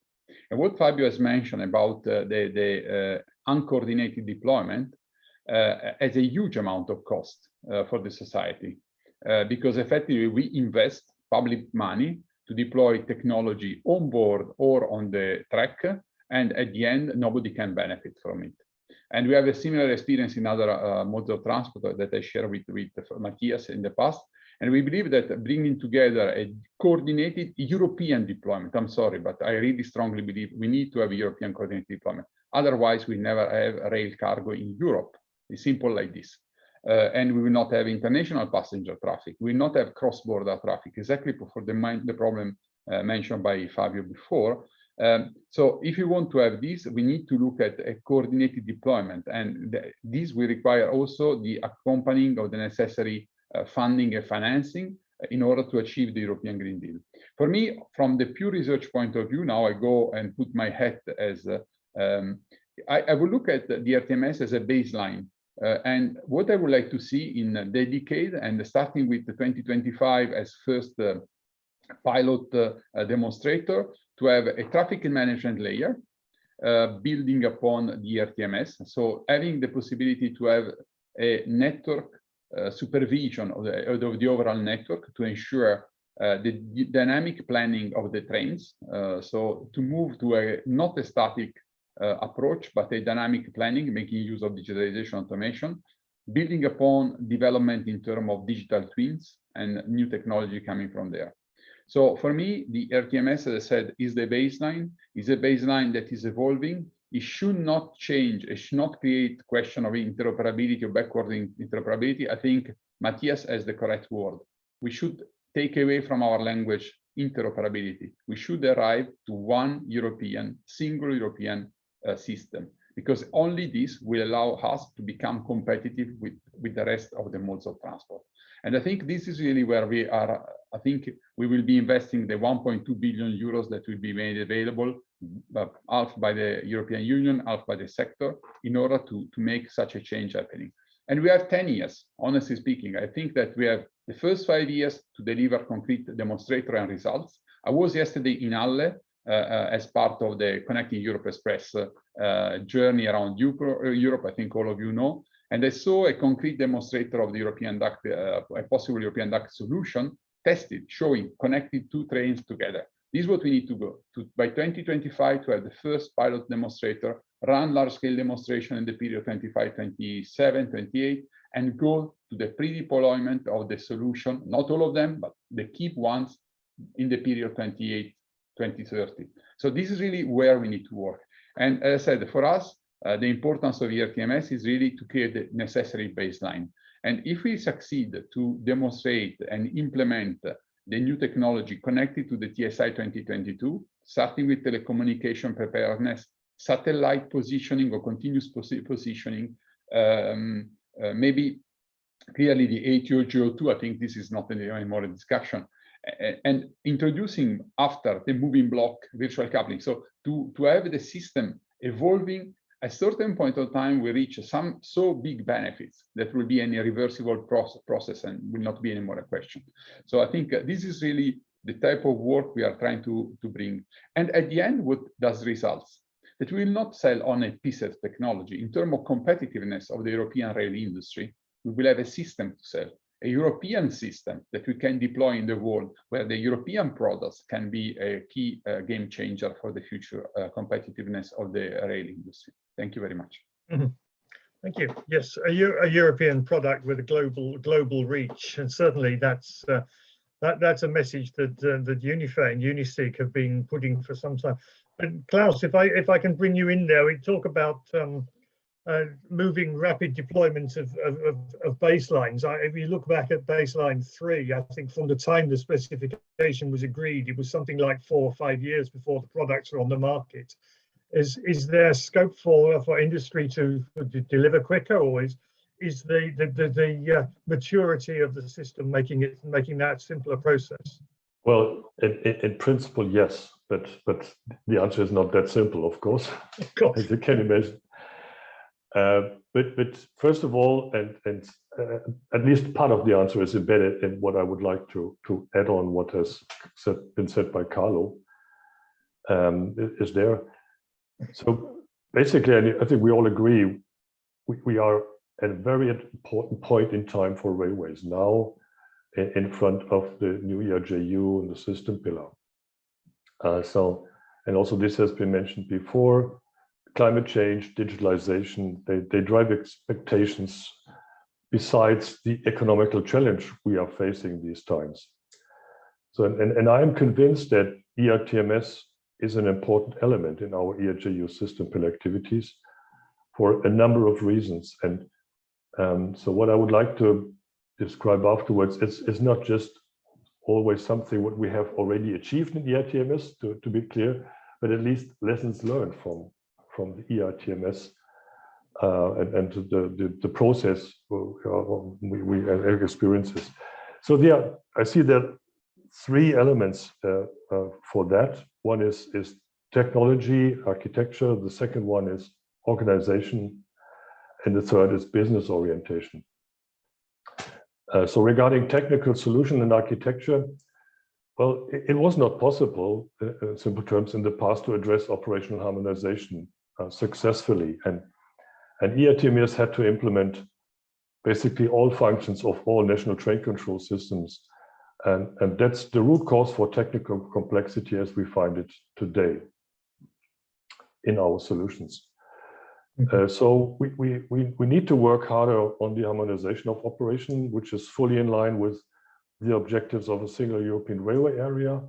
And what Fabio has mentioned about the uncoordinated deployment has a huge amount of cost for the society. Because effectively we invest public money to deploy technology on board or on the track, and at the end, nobody can benefit from it. And we have a similar experience in other modes of transport that I shared with Matthias in the past. And we believe that bringing together a coordinated European deployment, I'm sorry, but I really strongly believe we need to have a European coordinated deployment. Otherwise, we never have rail cargo in Europe. It's simple like this. And we will not have international passenger traffic. We will not have cross-border traffic, exactly for the problem mentioned by Fabio before. So if you want to have this, we need to look at a coordinated deployment. And this will require also the accompanying of the necessary funding and financing in order to achieve the European Green Deal. For me, from the pure research point of view, now I go and put my hat as, I will look at the ERTMS as a baseline. And what I would like to see in the decade, and starting with the 2025 as first pilot demonstrator, to have a traffic management layer building upon the ERTMS. So having the possibility to have a network supervision of the overall network to ensure the dynamic planning of the trains. So to move to not a static approach, but a dynamic planning, making use of digitalization automation, building upon development in terms of digital twins and new technology coming from there. So for me, the ERTMS, as I said, is the baseline, is a baseline that is evolving. It should not change, it should not create question of interoperability or backward interoperability. I think Matthias has the correct word. We should take away from our language interoperability. We should arrive to one European, single European system, because only this will allow us to become competitive with the rest of the modes of transport. And I think this is really where we are. I think we will be investing the 1.2 billion euros that will be made available, half by the European Union, half by the sector, in order to make such a change happening. And we have 10 years, honestly speaking. I think that we have the first 5 years to deliver concrete demonstrator and results. I was yesterday in Halle as part of the Connecting Europe Express journey around Europe, I think all of you know. And I saw a concrete demonstrator of the European duct, a possible European duct solution tested, showing connected two trains together. This is what we need to go to by 2025 to have the first pilot demonstrator, run large-scale demonstration in the period 25, 27, 28, and go to the pre-deployment of the solution, not all of them, but the key ones in the period 28, 2030. So this is really where we need to work. And as I said, for us, the importance of ERTMS is really to create the necessary baseline. And if we succeed to demonstrate and implement the new technology connected to the TSI 2022, starting with telecommunication preparedness, satellite positioning or continuous positioning, maybe clearly the ATO-GO2, I think this is not anymore a discussion, and introducing after the moving block virtual coupling. So to have the system evolving, at a certain point of time, we reach some so big benefits that will be an irreversible process and will not be anymore a question. So I think this is really the type of work we are trying to bring. And at the end, what does results? That we will not sell on a piece of technology. In terms of competitiveness of the European rail industry, we will have a system to sell, a European system that we can deploy in the world, where the European products can be a key game changer for the future competitiveness of the rail industry. Thank you very much. Mm-hmm. Thank you. Yes, a European product with a global reach, and certainly that's a message that that UNIFE and UNISEC have been putting for some time. But Klaus, if I can bring you in there, we talk about moving rapid deployment of baselines. If you look back at baseline 3, I think from the time the specification was agreed, it was something like 4 or 5 years before the products are on the market. Is there scope for industry to deliver quicker, or is the maturity of the system making that simpler process? Well, in principle, yes, but the answer is not that simple, of course, as you can imagine. But first of all, and at least part of the answer is embedded in what I would like to add on what has been said by Carlo. Is there? So basically, I think we all agree we are at a very important point in time for railways now, in front of the new ERJU and the system pillar. And also this has been mentioned before. Climate change, digitalization, they drive expectations besides the economical challenge we are facing these times. So, and I am convinced that ERTMS is an important element in our ERJU system pillar activities for a number of reasons. And so what I would like to describe afterwards is not just always something what we have already achieved in ERTMS, to be clear, but at least lessons learned from the ERTMS and the process we experiences. So there, I see that 3 elements for that. One is technology, architecture. The second one is organization, and the third is business orientation. So regarding technical solution and architecture, well, it was not possible, in simple terms, in the past to address operational harmonization successfully, and ERTMS had to implement basically all functions of all national train control systems, and that's the root cause for technical complexity as we find it today in our solutions. So we need to work harder on the harmonization of operation, which is fully in line with the objectives of a single European railway area,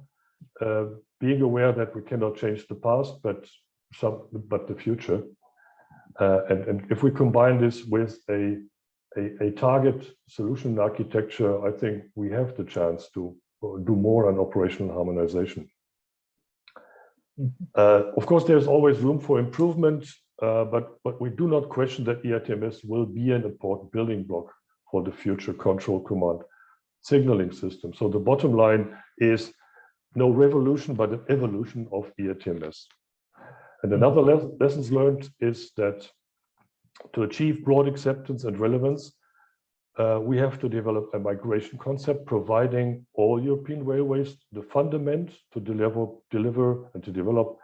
being aware that we cannot change the past, but the future. And if we combine this with a target solution architecture, I think we have the chance to do more on operational harmonization. Of course, there's always room for improvement. but we do not question that ERTMS will be an important building block for the future control command signaling system. So the bottom line is no revolution, but an evolution of ERTMS. And another lessons learned is that to achieve broad acceptance and relevance, we have to develop a migration concept, providing all European railways the fundament to deliver and to develop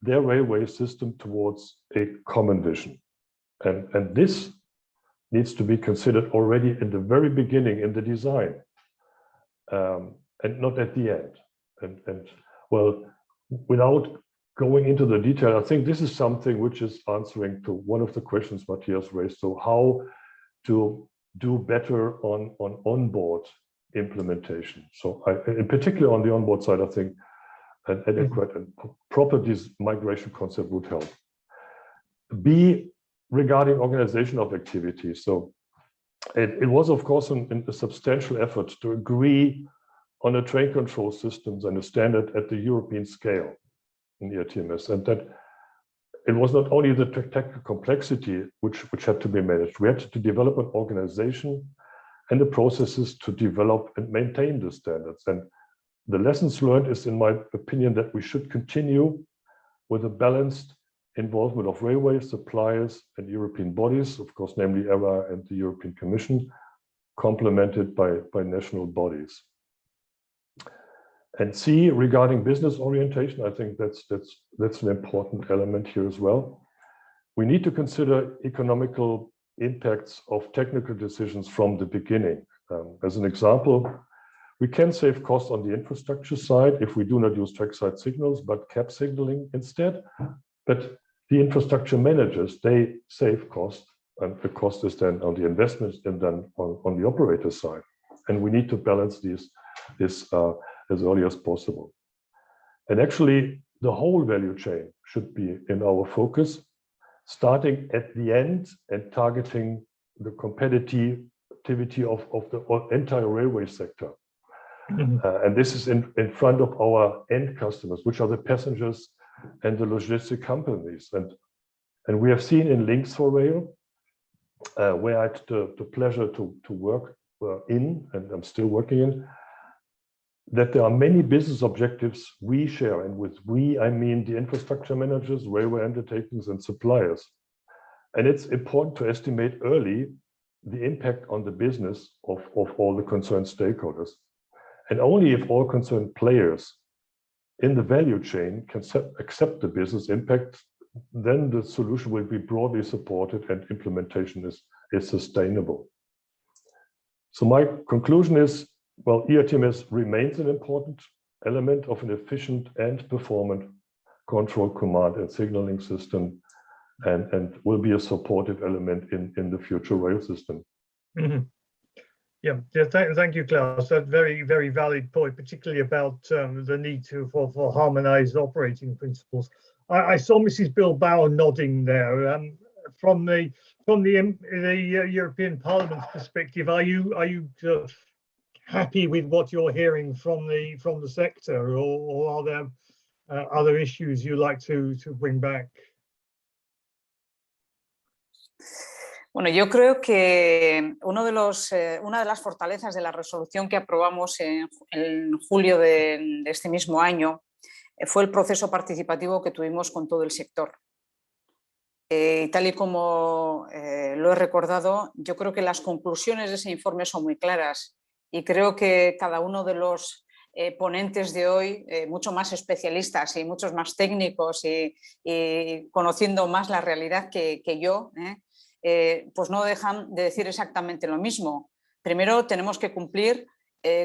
their railway system towards a common vision. And this needs to be considered already in the very beginning in the design, and not at the end. And well, without going into the detail, I think this is something which is answering to one of the questions Matthias raised. So how to do better on onboard implementation. So in particular on the onboard side, I think an adequate and proper migration concept would help. B, regarding organization of activities. So it was, of course, a substantial effort to agree on a train control systems and a standard at the European scale in ERTMS, and that it was not only the technical complexity which had to be managed. We had to develop an organization and the processes to develop and maintain the standards. And the lessons learned is, in my opinion, that we should continue with a balanced involvement of railway suppliers and European bodies, of course, namely ERA and the European Commission, complemented by national bodies. And C, regarding business orientation, I think that's an important element here as well. We need to consider economical impacts of technical decisions from the beginning. As an example, we can save costs on the infrastructure side if we do not use trackside signals, but cab signaling instead. But the infrastructure managers, they save cost, and the cost is then on the investments and then on the operator side. And we need to balance this as early as possible. And actually, the whole value chain should be in our focus, starting at the end and targeting the competitivity of the entire railway sector. And this is in front of our end customers, which are the passengers and the logistic companies. And we have seen in Links for Rail, where I had the pleasure to work in, and I'm still working in, that there are many business objectives we share. And with we, I mean the infrastructure managers, railway undertakings, and suppliers. And it's important to estimate early the impact on the business of all the concerned stakeholders. And only if all concerned players in the value chain can accept the business impact, then the solution will be broadly supported and implementation is sustainable. So my conclusion is, well, ERTMS remains an important element of an efficient and performant control, command, and signaling system, and will be a supportive element in the future rail system. Mm-hmm. Yeah, thank you, Klaus. That's very, very valid point, particularly about the need for harmonized operating principles. I saw Mrs. Bilbao nodding there. From the European Parliament's perspective, are you happy with what you're hearing from the sector, or are there other issues you like to bring back? Bueno, yo creo que una de las fortalezas de la resolución que aprobamos en julio de este mismo año fue el proceso participativo que tuvimos con todo el sector. Tal y como lo he recordado, yo creo que las conclusiones de ese informe son muy claras y creo que cada uno de los ponentes de hoy, mucho más especialistas y muchos más técnicos y conociendo más la realidad que yo, pues no dejan de decir exactamente lo mismo. Primero, tenemos que cumplir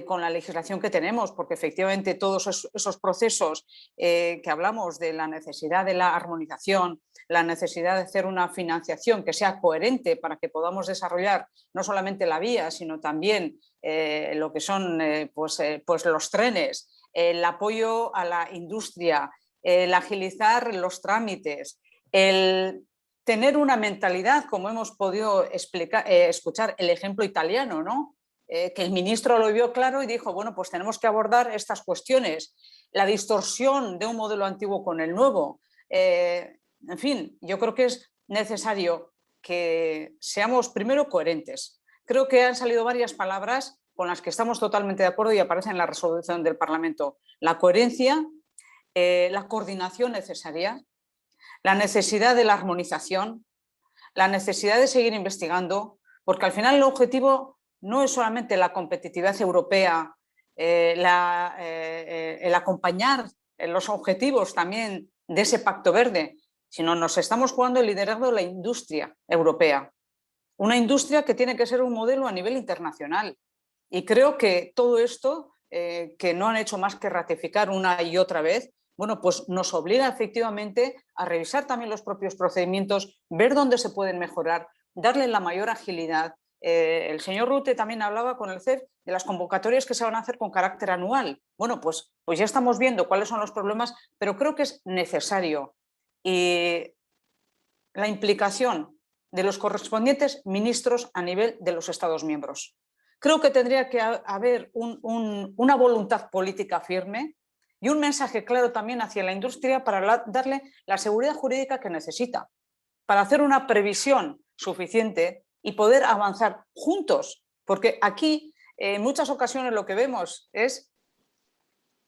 con la legislación que tenemos, porque efectivamente todos esos procesos que hablamos de la necesidad de la armonización, la necesidad de hacer una financiación que sea coherente para que podamos desarrollar no solamente la vía, sino también lo que son pues los trenes, el apoyo a la industria, el agilizar los trámites, el tener una mentalidad, como hemos podido escuchar el ejemplo italiano, ¿no? Que el ministro lo vio claro y dijo, bueno, pues tenemos que abordar estas cuestiones. La distorsión de un modelo antiguo con el nuevo. en fin, yo creo que es necesario que seamos primero coherentes. Creo que han salido varias palabras con las que estamos totalmente de acuerdo y aparecen en la resolución del Parlamento. La coherencia, la coordinación necesaria, la necesidad de la armonización, la necesidad de seguir investigando, porque al final el objetivo no es solamente la competitividad europea, el acompañar los objetivos también de ese pacto verde, sino nos estamos jugando el liderazgo de la industria europea. Una industria que tiene que ser un modelo a nivel internacional. Y creo que todo esto, que no han hecho más que ratificar una y otra vez, bueno, pues nos obliga efectivamente a revisar también los propios procedimientos, ver dónde se pueden mejorar, darle la mayor agilidad. El señor Rutte también hablaba con el CEF de las convocatorias que se van a hacer con carácter anual. Bueno, pues ya estamos viendo cuáles son los problemas, pero creo que es necesario. Y la implicación de los correspondientes ministros a nivel de los Estados miembros. Creo que tendría que haber una voluntad política firme y un mensaje claro también hacia la industria para darle la seguridad jurídica que necesita, para hacer una previsión suficiente y poder avanzar juntos, porque aquí en muchas ocasiones lo que vemos es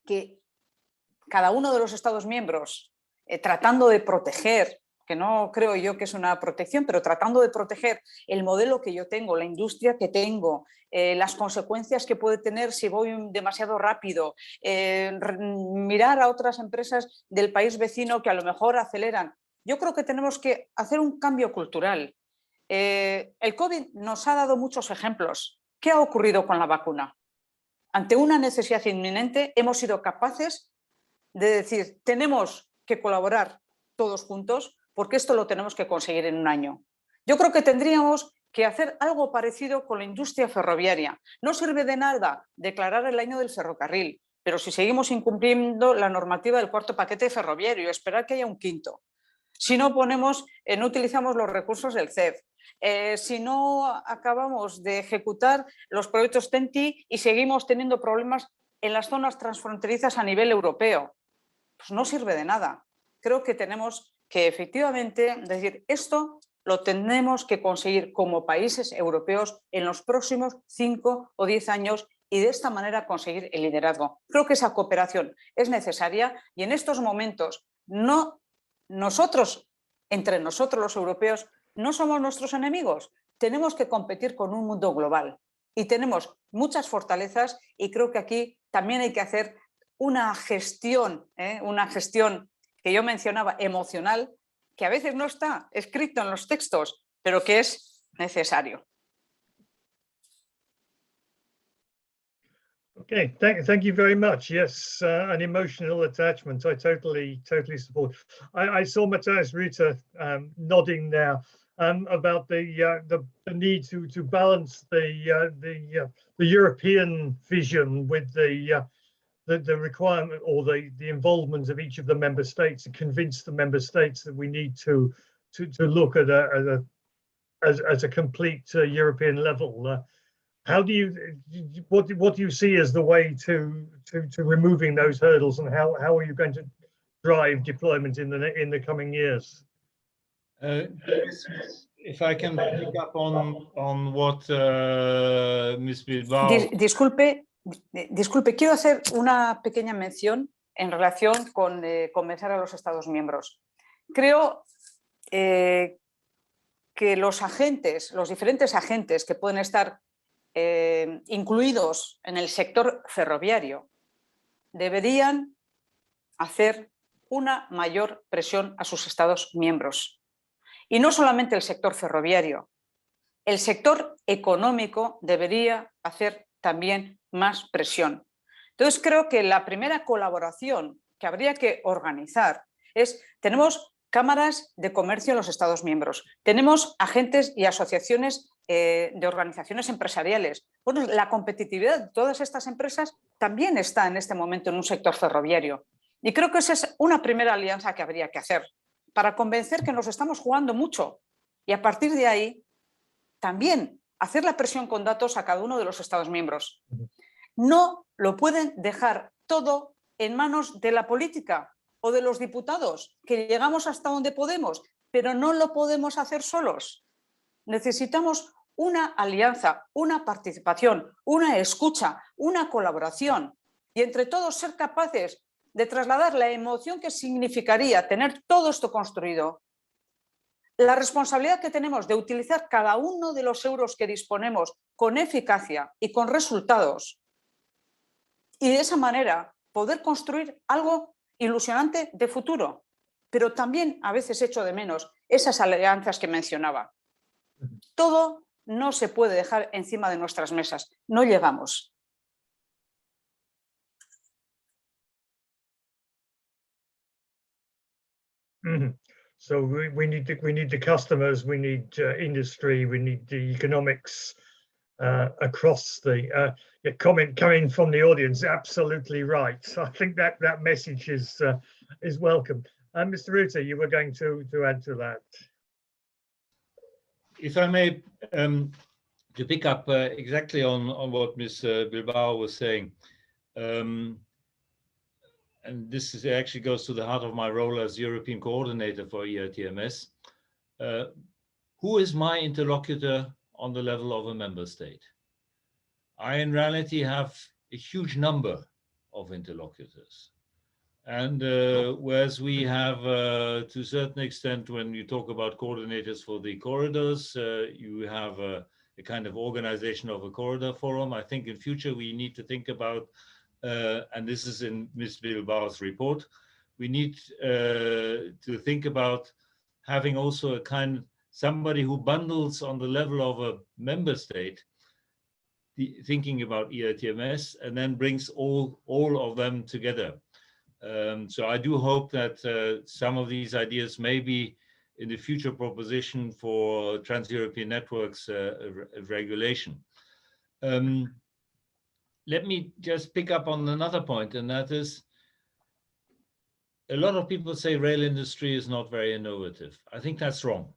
que cada uno de los Estados miembros, tratando de proteger, que no creo yo que es una protección, pero tratando de proteger el modelo que yo tengo, la industria que tengo, las consecuencias que puede tener si voy demasiado rápido, mirar a otras empresas del país vecino que a lo mejor aceleran. Yo creo que tenemos que hacer un cambio cultural. El COVID nos ha dado muchos ejemplos. ¿Qué ha ocurrido con la vacuna? Ante una necesidad inminente hemos sido capaces de decir, tenemos que colaborar todos juntos porque esto lo tenemos que conseguir en un año. Yo creo que tendríamos que hacer algo parecido con la industria ferroviaria. No sirve de nada declarar el año del ferrocarril, pero si seguimos incumpliendo la normativa del cuarto paquete ferroviario y esperar que haya un quinto, si no utilizamos los recursos del CEF, si no acabamos de ejecutar los proyectos TEN-T y seguimos teniendo problemas en las zonas transfronterizas a nivel europeo, pues no sirve de nada. Creo que tenemos que efectivamente decir, esto lo tenemos que conseguir como países europeos en los próximos 5 o 10 años y de esta manera conseguir el liderazgo. Creo que esa cooperación es necesaria y en estos momentos entre nosotros los europeos, no somos nuestros enemigos. Tenemos que competir con un mundo global y tenemos muchas fortalezas y creo que aquí también hay que hacer una gestión que yo mencionaba, emocional, que a veces no está escrito en los textos, pero que es necesario. Okay, thank you very much. Yes, an emotional attachment. I totally support. I saw Matthias Rutte nodding now about the need to balance the European vision with the requirement or the involvement of each of the member states and convince the member states that we need to look at a complete European level. How do what do you see as the way to removing those hurdles, and how are you going to drive deployment in the coming years? If I can pick up on what Ms. Bilbao. Disculpe, quiero hacer una pequeña mención en relación con convencer a los Estados miembros. Creo que los diferentes agentes que pueden estar incluidos en el sector ferroviario deberían hacer una mayor presión a sus Estados miembros. Y no solamente el sector ferroviario, el sector económico debería hacer también más presión. Entonces creo que la primera colaboración que habría que organizar tenemos cámaras de comercio en los Estados miembros, tenemos agentes y asociaciones de organizaciones empresariales. Bueno, la competitividad de todas estas empresas también está en este momento en un sector ferroviario. Y creo que esa es una primera alianza que habría que hacer para convencer que nos estamos jugando mucho y a partir de ahí también hacer la presión con datos a cada uno de los Estados miembros. No lo pueden dejar todo en manos de la política. o de los diputados, que llegamos hasta donde podemos, pero no lo podemos hacer solos. Necesitamos una alianza, una participación, una escucha, una colaboración y entre todos ser capaces de trasladar la emoción que significaría tener todo esto construido. La responsabilidad que tenemos de utilizar cada uno de los euros que disponemos con eficacia y con resultados y de esa manera poder construir algo ilusionante de futuro, pero también a veces echo de menos esas alianzas que mencionaba. Todo no se puede dejar encima de nuestras mesas, no llegamos. So we need the customers, we need industry, we need the economics across the comment coming from the audience. Absolutely right. So I think that message is welcome. Mr. Ruta, you were going to add to that. If I may, to pick up exactly on what Ms. Bilbao was saying, and this actually goes to the heart of my role as European coordinator for ERTMS. Who is my interlocutor on the level of a member state? I, in reality, have a huge number of interlocutors. And whereas we have, to a certain extent, when you talk about coordinators for the corridors, you have a kind of organization of a corridor forum. I think in future we need to think about, and this is in Ms. Bilbao's report, we need to think about having also a somebody who bundles on the level of a member state, thinking about ERTMS, and then brings all of them together. So I do hope that some of these ideas may be in the future proposition for trans-European networks regulation. Let me just pick up on another point, and that is, a lot of people say rail industry is not very innovative. I think that's wrong.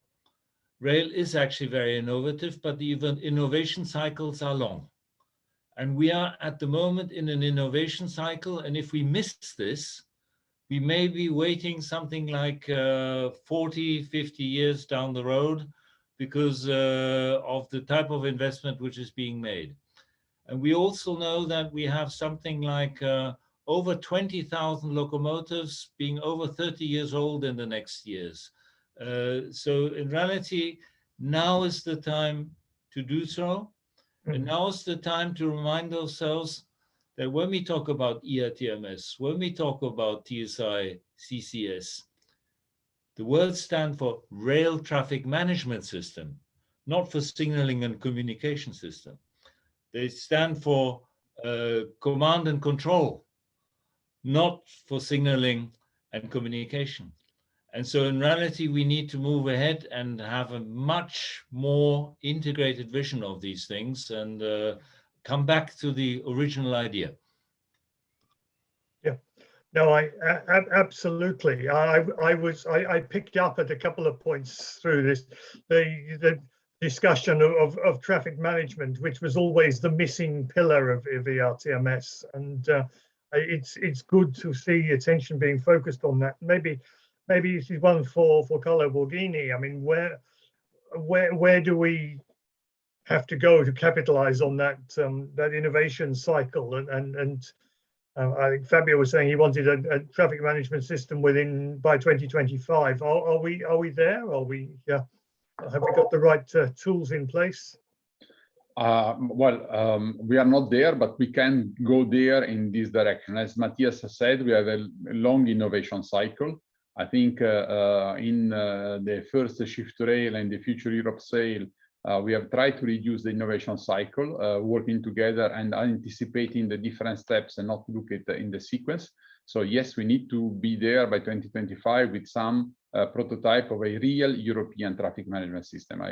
Rail is actually very innovative, but the innovation cycles are long. And we are at the moment in an innovation cycle. And if we miss this, we may be waiting something like 40, 50 years down the road because of the type of investment which is being made. And we also know that we have something like over 20,000 locomotives being over 30 years old in the next years. So in reality, now is the time to do so. And now is the time to remind ourselves that when we talk about ERTMS, when we talk about TSI, CCS, the words stand for Rail Traffic Management System, not for signaling and communication system. They stand for command and control, not for signaling and communication. And so in reality, we need to move ahead and have a much more integrated vision of these things and come back to the original idea. Yeah, no, I absolutely. I picked up at a couple of points through this, the discussion of traffic management, which was always the missing pillar of ERTMS, and it's good to see attention being focused on that. Maybe this is one for Carlo Borghini. I mean, where do we have to go to capitalize on that that innovation cycle? And I think Fabio was saying he wanted a traffic management system by 2025. Are we there? Have we got the right tools in place? We are not there, but we can go there in this direction. As Matthias said, we have a long innovation cycle. I think in the first Shift to Rail and the Future Europe Sail, we have tried to reduce the innovation cycle, working together and anticipating the different steps and not look at in the sequence. So yes, we need to be there by 2025 with some prototype of a real European traffic management system.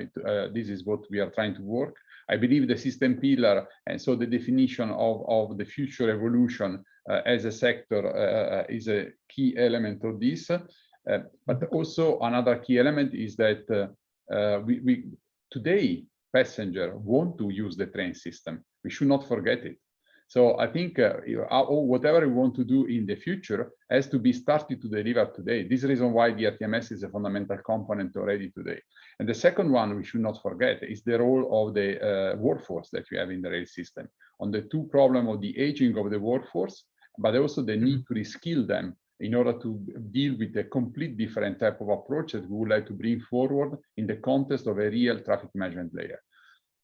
This is what we are trying to work. I believe the system pillar, and so the definition of the future evolution as a sector is a key element of this. But also another key element is that today passengers want to use the train system. We should not forget it. So I think whatever we want to do in the future has to be started to deliver today. This is the reason why the ERTMS is a fundamental component already today. And the second one we should not forget is the role of the workforce that we have in the rail system on the two problems of the aging of the workforce, but also the need to reskill them in order to deal with a complete different type of approach that we would like to bring forward in the context of a real traffic management layer.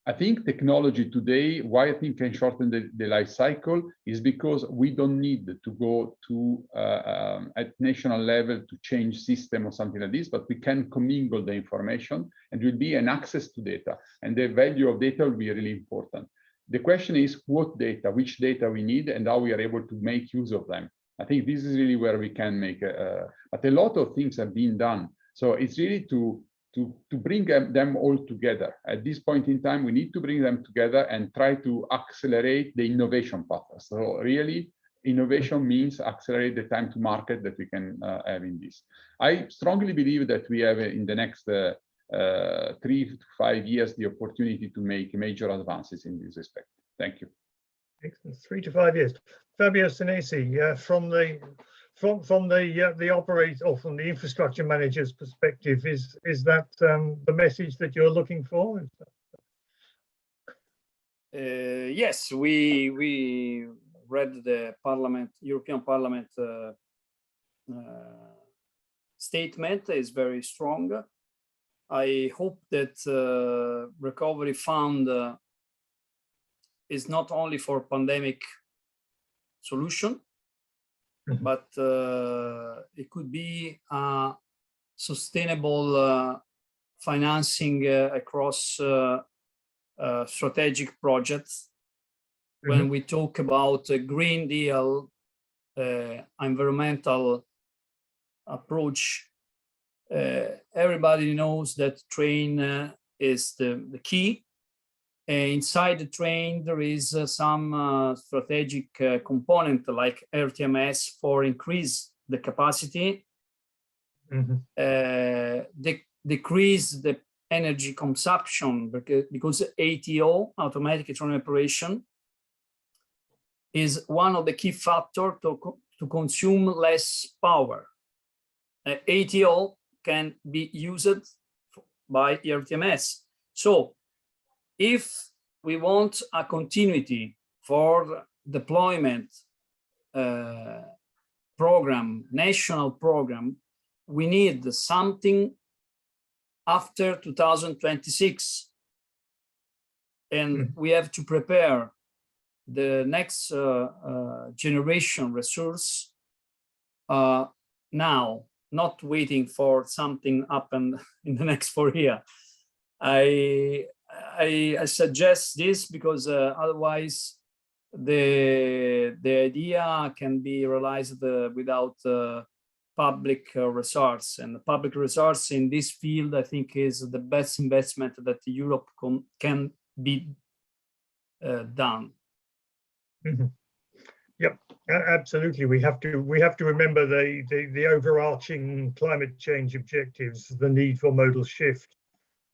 I think technology today, why I think can shorten the life cycle is because we don't need to go to at national level to change system or something like this, but we can commingle the information and will be an access to data. And the value of data will be really important. The question is what data, which data we need and how we are able to make use of them. I think this is really where we can make, but a lot of things have been done. So it's really to bring them all together. At this point in time, we need to bring them together and try to accelerate the innovation path. So really, innovation means accelerate the time to market that we can have in this. I strongly believe that we have in the next 3 to 5 years the opportunity to make major advances in this respect. Thank you. Excellent. 3 to 5 years. Fabio Senesi, from the operator or from the infrastructure manager's perspective, is that the message that you're looking for? Yes, we read the European Parliament statement is very strong. I hope that recovery fund is not only for pandemic solution, but it could be a sustainable financing across strategic projects. When we talk about a Green Deal, environmental approach, everybody knows that train is the key. Inside the train, there is some strategic component like ERTMS for increase the capacity, decrease the energy consumption, because ATO, automatic train operation, is one of the key factors to consume less power. ATO can be used by ERTMS. So if we want a continuity for deployment program, national program, we need something after 2026. And we have to prepare the next generation resource now, not waiting for something happen in the next 4 years. I suggest this because otherwise the idea can be realized without public resource, and the public resource in this field, I think, is the best investment that Europe can be done. Yep, absolutely. We have to remember the overarching climate change objectives, the need for modal shift,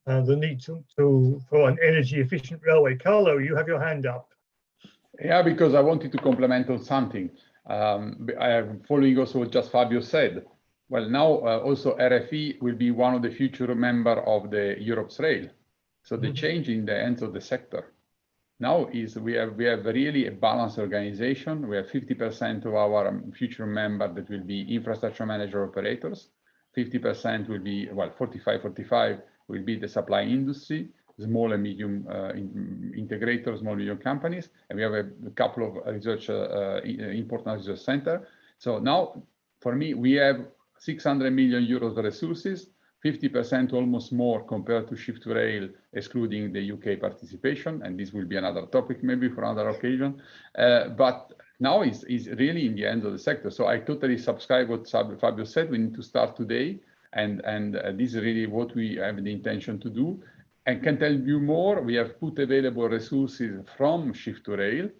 the need for an energy efficient railway. Carlo, you have your hand up. Yeah, because I wanted to complement on something. I am following also what just Fabio said. Well, now also RFE will be one of the future members of the Europe's rail. So the change in the hands of the sector now is we have really a balanced organization. We have 50% of our future members that will be infrastructure manager operators. 50% will be, well, 45 will be the supply industry, small and medium integrators, small and medium companies, and we have a couple of research, important research center. So now, for me, we have 600 million euros of resources, 50% almost more compared to Shift to Rail, excluding the UK participation, and this will be another topic maybe for another occasion. But now is really in the hands of the sector. So I totally subscribe what Fabio said. We need to start today, and this is really what we have the intention to do. And can tell you more, we have put available resources from Shift to Rail.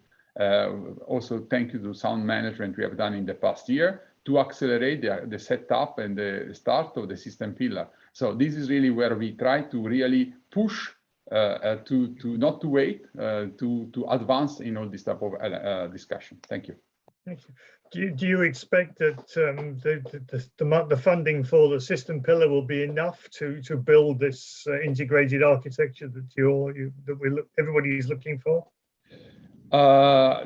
Also, thank you to sound management we have done in the past year to accelerate the setup and the start of the system pillar. So this is really where we try to really push to not to wait, to advance in all this type of discussion. Thank you. Thank you. Do you expect that the funding for the system pillar will be enough to build this integrated architecture that everybody is looking for?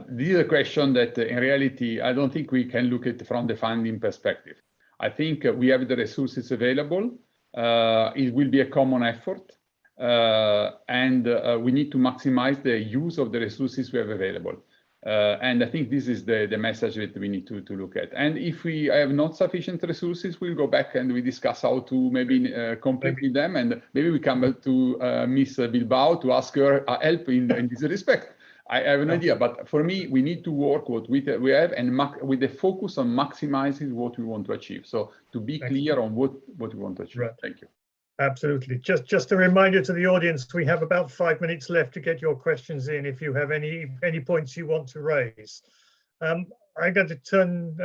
This is a question that in reality, I don't think we can look at from the funding perspective. I think we have the resources available. It will be a common effort. And we need to maximize the use of the resources we have available. And I think this is the message that we need to look at. And if we have not sufficient resources, we'll go back and we discuss how to maybe complete with them. And maybe we come back to Miss Bilbao to ask her help in this respect. I have an idea, but for me, we need to work what we have and with the focus on maximizing what we want to achieve. So to be clear on what we want to achieve. Right. Thank you. Absolutely. Just a reminder to the audience, we have about 5 minutes left to get your questions in if you have any points you want to raise. I'm going to turn,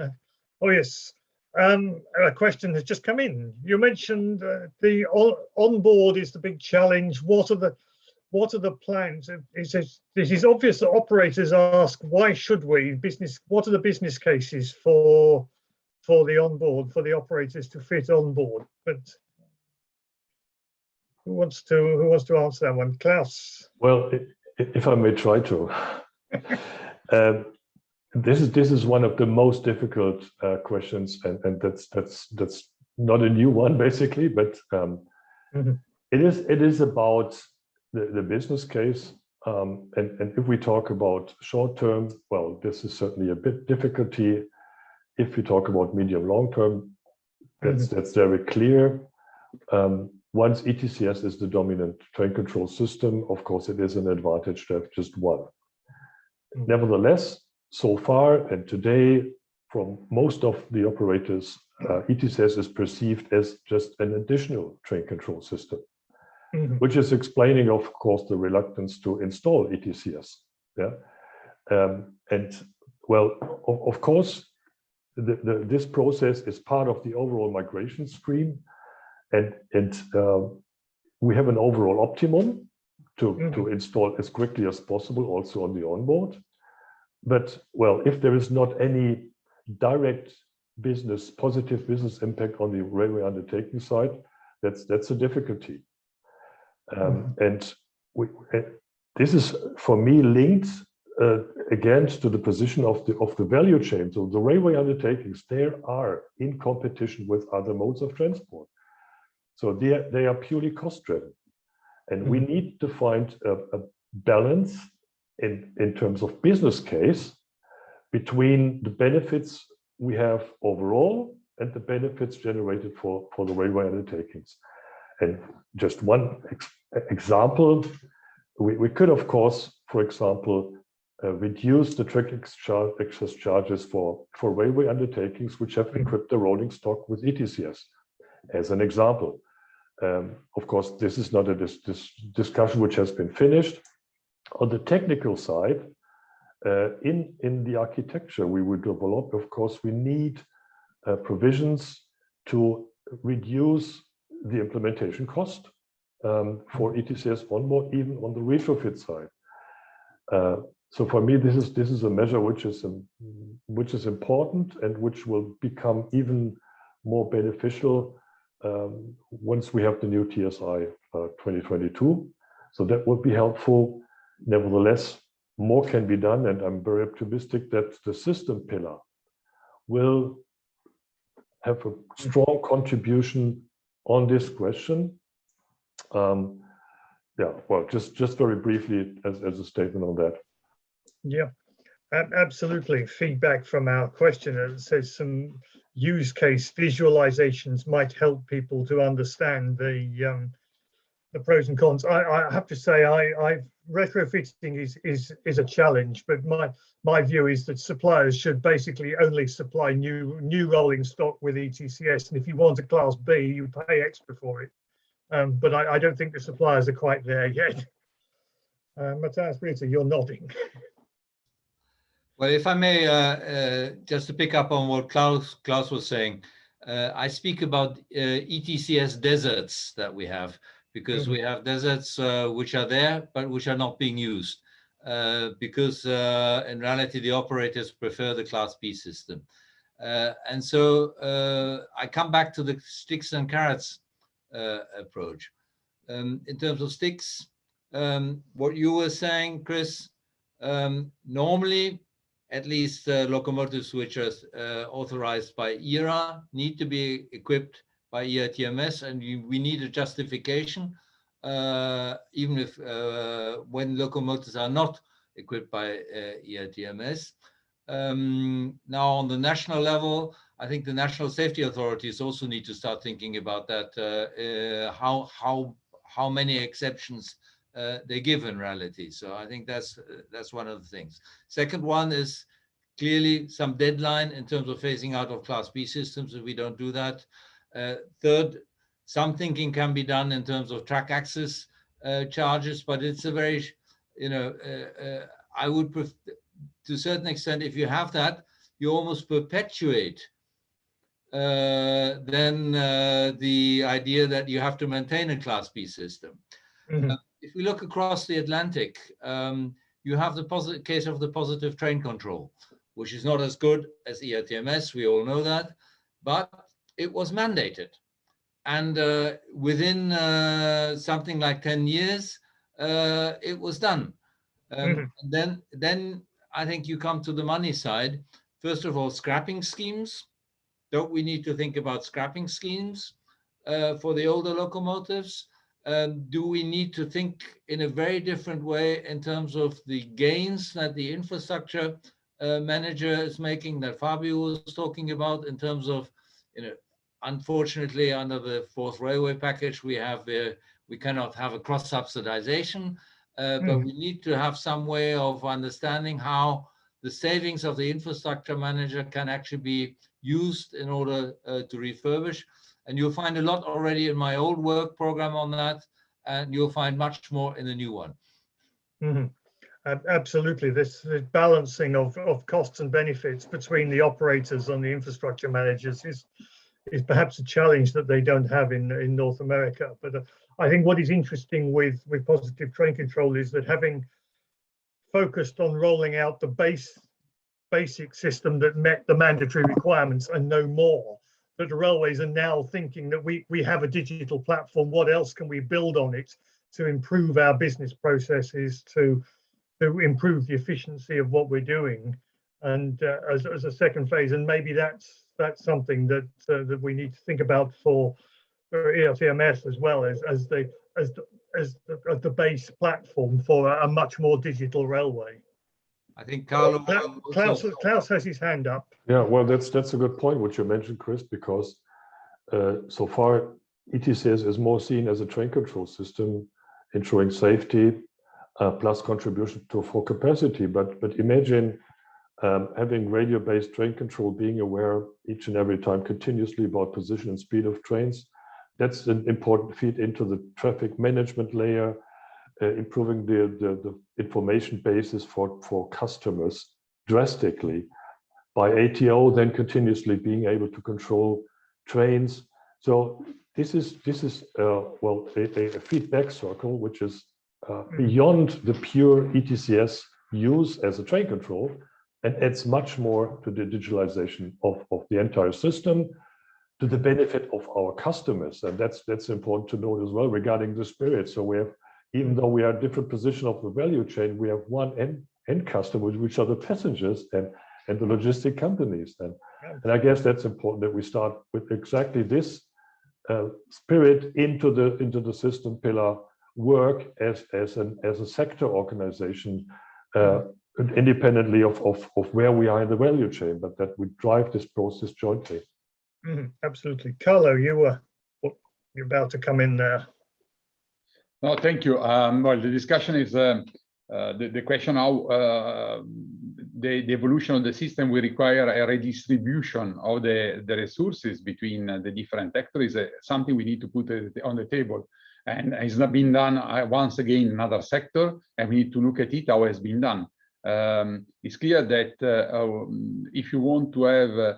oh yes, a question has just come in. You mentioned the onboard is the big challenge. What are the plans? It is obvious that operators ask, why should we what are the business cases for the onboard, for the operators to fit on board? But who wants to answer that one? Klaus? Well, if I may try to. This is one of the most difficult questions, and that's not a new one basically, but it is about the business case, and if we talk about short term, well, this is certainly a bit difficulty. If we talk about medium long term, that's very clear. Once ETCS is the dominant train control system, of course, it is an advantage to have just one. Nevertheless, so far and today, from most of the operators, ETCS is perceived as just an additional train control system, which is explaining, of course, the reluctance to install ETCS. Yeah, and well, of course, this process is part of the overall migration stream. And we have an overall optimum to install as quickly as possible also on the onboard. But well, if there is not any direct positive business impact on the railway undertaking side, that's a difficulty. And this is for me linked again to the position of the value chain. So the railway undertakings, they are in competition with other modes of transport. So they are purely cost-driven, and we need to find a balance in terms of business case between the benefits we have overall and the benefits generated for the railway undertakings. And just one example, we could, of course, for example, reduce the track access charges for railway undertakings which have equipped the rolling stock with ETCS, as an example. Of course, this is not a discussion which has been finished. On the technical side, in the architecture we will develop, of course, we need provisions to reduce the implementation cost for ETCS onboard, even on the retrofit side. So for me, this is a measure which is important and which will become even more beneficial once we have the new TSI 2022. So that would be helpful. Nevertheless, more can be done, and I'm very optimistic that the system pillar will have a strong contribution on this question. Yeah, well, just very briefly as a statement on that. Yeah, absolutely. Feedback from our questioner says some use case visualizations might help people to understand the pros and cons. I have to say, retrofitting is a challenge, but my view is that suppliers should basically only supply new rolling stock with ETCS, and if you want a Class B, you pay extra for it. But I don't think the suppliers are quite there yet. Matthias Britta, you're nodding. Well, if I may, just to pick up on what Klaus was saying, I speak about ETCS deserts that we have. because we have deserts which are there, but which are not being used, because in reality, the operators prefer the Class B system. And so I come back to the sticks and carrots approach. In terms of sticks, what you were saying, Chris, normally, at least locomotives which are authorized by ERA need to be equipped by ERTMS, and we need a justification, even if when locomotives are not equipped by ERTMS. Now, on the national level, I think the national safety authorities also need to start thinking about that, how many exceptions they give in reality. So I think that's one of the things. Second one is clearly some deadline in terms of phasing out of Class B systems if we don't do that. Third, some thinking can be done in terms of track access charges, but it's a very, I would, to a certain extent, if you have that, you almost perpetuate then the idea that you have to maintain a Class B system. If we look across the Atlantic, you have the case of the positive train control, which is not as good as ERTMS, we all know that, but it was mandated. And within something like 10 years, it was done. Then I think you come to the money side. First of all, scrapping schemes. Don't we need to think about scrapping schemes for the older locomotives? Do we need to think in a very different way in terms of the gains that the infrastructure manager is making, that Fabio was talking about, in terms of, unfortunately, under the fourth railway package, we cannot have a cross subsidization, but we need to have some way of understanding how the savings of the infrastructure manager can actually be used in order to refurbish. And you'll find a lot already in my old work program on that, and you'll find much more in the new one. Absolutely, this balancing of costs and benefits between the operators and the infrastructure managers is perhaps a challenge that they don't have in North America. But I think what is interesting with positive train control is that, having focused on rolling out the basic system that met the mandatory requirements and no more, that the railways are now thinking that we have a digital platform. What else can we build on it to improve our business processes, to improve the efficiency of what we're doing, and as a second phase? And maybe that's something that we need to think about for ERTMS as well, as the base platform for a much more digital railway. I think Carlo. Klaus has his hand up. Yeah, well, that's a good point what you mentioned, Chris, because so far ETCS is more seen as a train control system, ensuring safety plus contribution for capacity. But imagine having radio-based train control, being aware each and every time continuously about position and speed of trains. That's an important feed into the traffic management layer, improving the information basis for customers drastically by ATO, then continuously being able to control trains. So this is well, a feedback circle which is beyond the pure ETCS use as a train control, and adds much more to the digitalization of the entire system, to the benefit of our customers. And that's important to note as well regarding the spirit. So we have, even though we are at different position of the value chain, we have one end customer, which are the passengers and the logistic companies. And I guess that's important that we start with exactly this spirit into the system pillar work as a sector organization, independently of where we are in the value chain, but that we drive this process jointly. Absolutely. Carlo, you're about to come in there. No, thank you. Well, the discussion is the question how the evolution of the system will require a redistribution of the resources between the different actors, is something we need to put on the table. And it's not been done, once again, in another sector, and we need to look at it how it's been done. It's clear that if you want to have,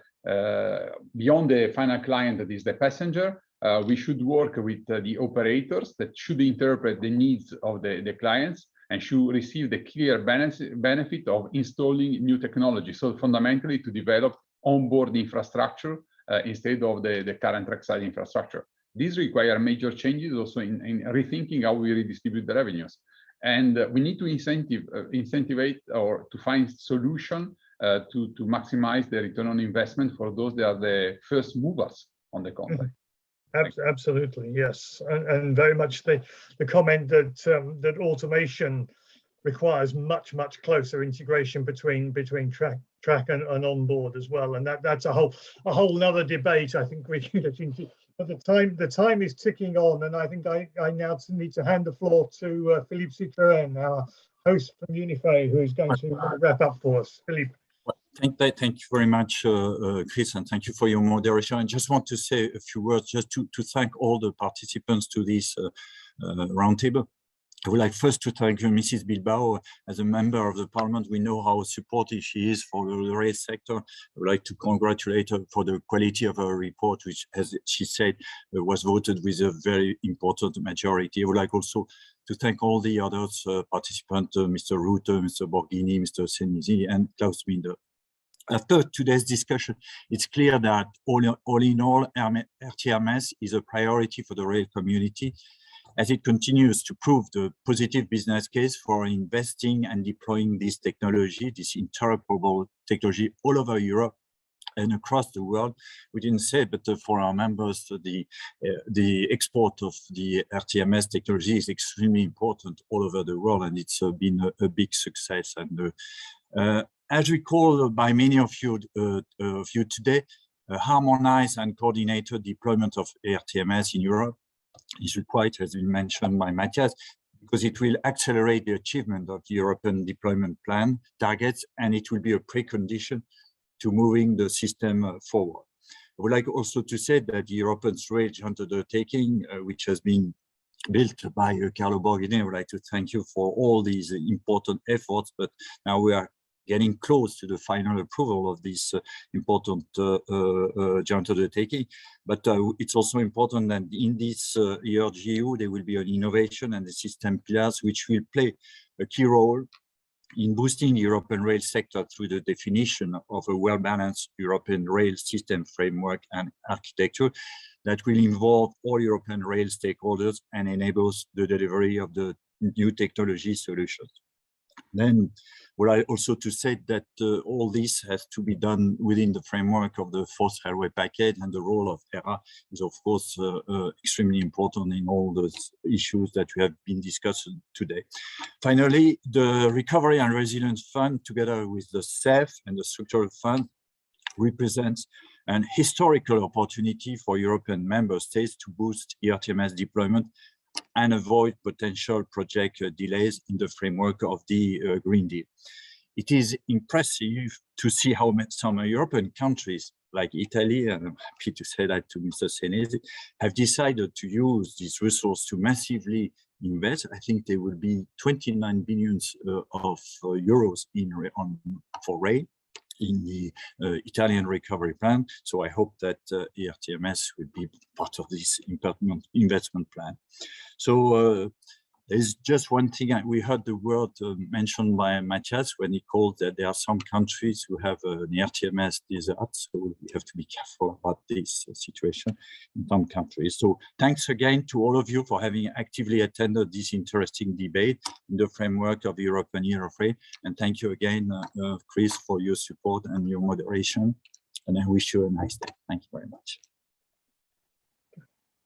beyond the final client, that is the passenger, we should work with the operators that should interpret the needs of the clients and should receive the clear benefit of installing new technology. So fundamentally to develop onboard infrastructure instead of the current trackside infrastructure. These require major changes also in rethinking how we redistribute the revenues. And we need to incentivize or to find solution to maximize the return on investment for those that are the first movers on the contract. Absolutely, yes, and very much the comment that that automation requires much closer integration between track and onboard as well, and that's a whole nother debate. I think we can get into. But the time is ticking on, and I think I now need to hand the floor to Philippe Citroën, our host from UNIFE, who is going to wrap up for us. Philippe. Thank you very much, Chris, and thank you for your moderation. I just want to say a few words just to thank all the participants to this roundtable. I would like first to thank Mrs. Bilbao. As a member of the Parliament, we know how supportive she is for the rail sector. I would like to congratulate her for the quality of her report, which, as she said, was voted with a very important majority. I would like also to thank all the others participants, Mr. Rutte, Mr. Borghini, Mr. Senisi, and Klaus Binder. After today's discussion, it's clear that all in all, ERTMS is a priority for the rail community, as it continues to prove the positive business case for investing and deploying this technology, this interoperable technology all over Europe and across the world. We didn't say, but for our members, the export of the ERTMS technology is extremely important all over the world, and it's been a big success. And as recalled by many of you today, a harmonized and coordinated deployment of ERTMS in Europe is required, as been mentioned by Matthias, because it will accelerate the achievement of the European deployment plan targets, and it will be a precondition to moving the system forward. I would like also to say that the European Rail Joint Undertaking, which has been built by Carlo Borghini, I would like to thank you for all these important efforts, but now we are getting close to the final approval of this important joint undertaking. But it's also important that in this ERGU, there will be an innovation and the system pillars, which will play a key role in boosting the European rail sector through the definition of a well-balanced European rail system framework and architecture that will involve all European rail stakeholders and enables the delivery of the new technology solutions. Then, would I also to say that all this has to be done within the framework of the fourth railway package, and the role of ERA is, of course, extremely important in all those issues that we have been discussing today. Finally, the Recovery and Resilience Fund, together with the CEF and the Structural Fund, represents an historical opportunity for European member states to boost ERTMS deployment and avoid potential project delays in the framework of the Green Deal. It is impressive to see how some European countries like Italy, and I'm happy to say that to Mr. Senesi, have decided to use this resource to massively invest. I think there will be 29 billion of euros for rail in the Italian recovery plan. So I hope that ERTMS will be part of this investment plan. So there's just one thing. We heard the word mentioned by Matthias when he called that there are some countries who have an ERTMS desert. So we have to be careful about this situation in some countries. So thanks again to all of you for having actively attended this interesting debate in the framework of the European Year of Rail. And thank you again, Chris, for your support and your moderation. And I wish you a nice day. Thank you very much.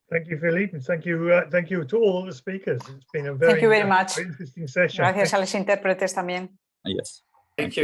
Thank you, Philippe, and thank you to all the speakers. It's been a very, very much. Interesting session. Gracias a los intérpretes también. Yes. Thank you.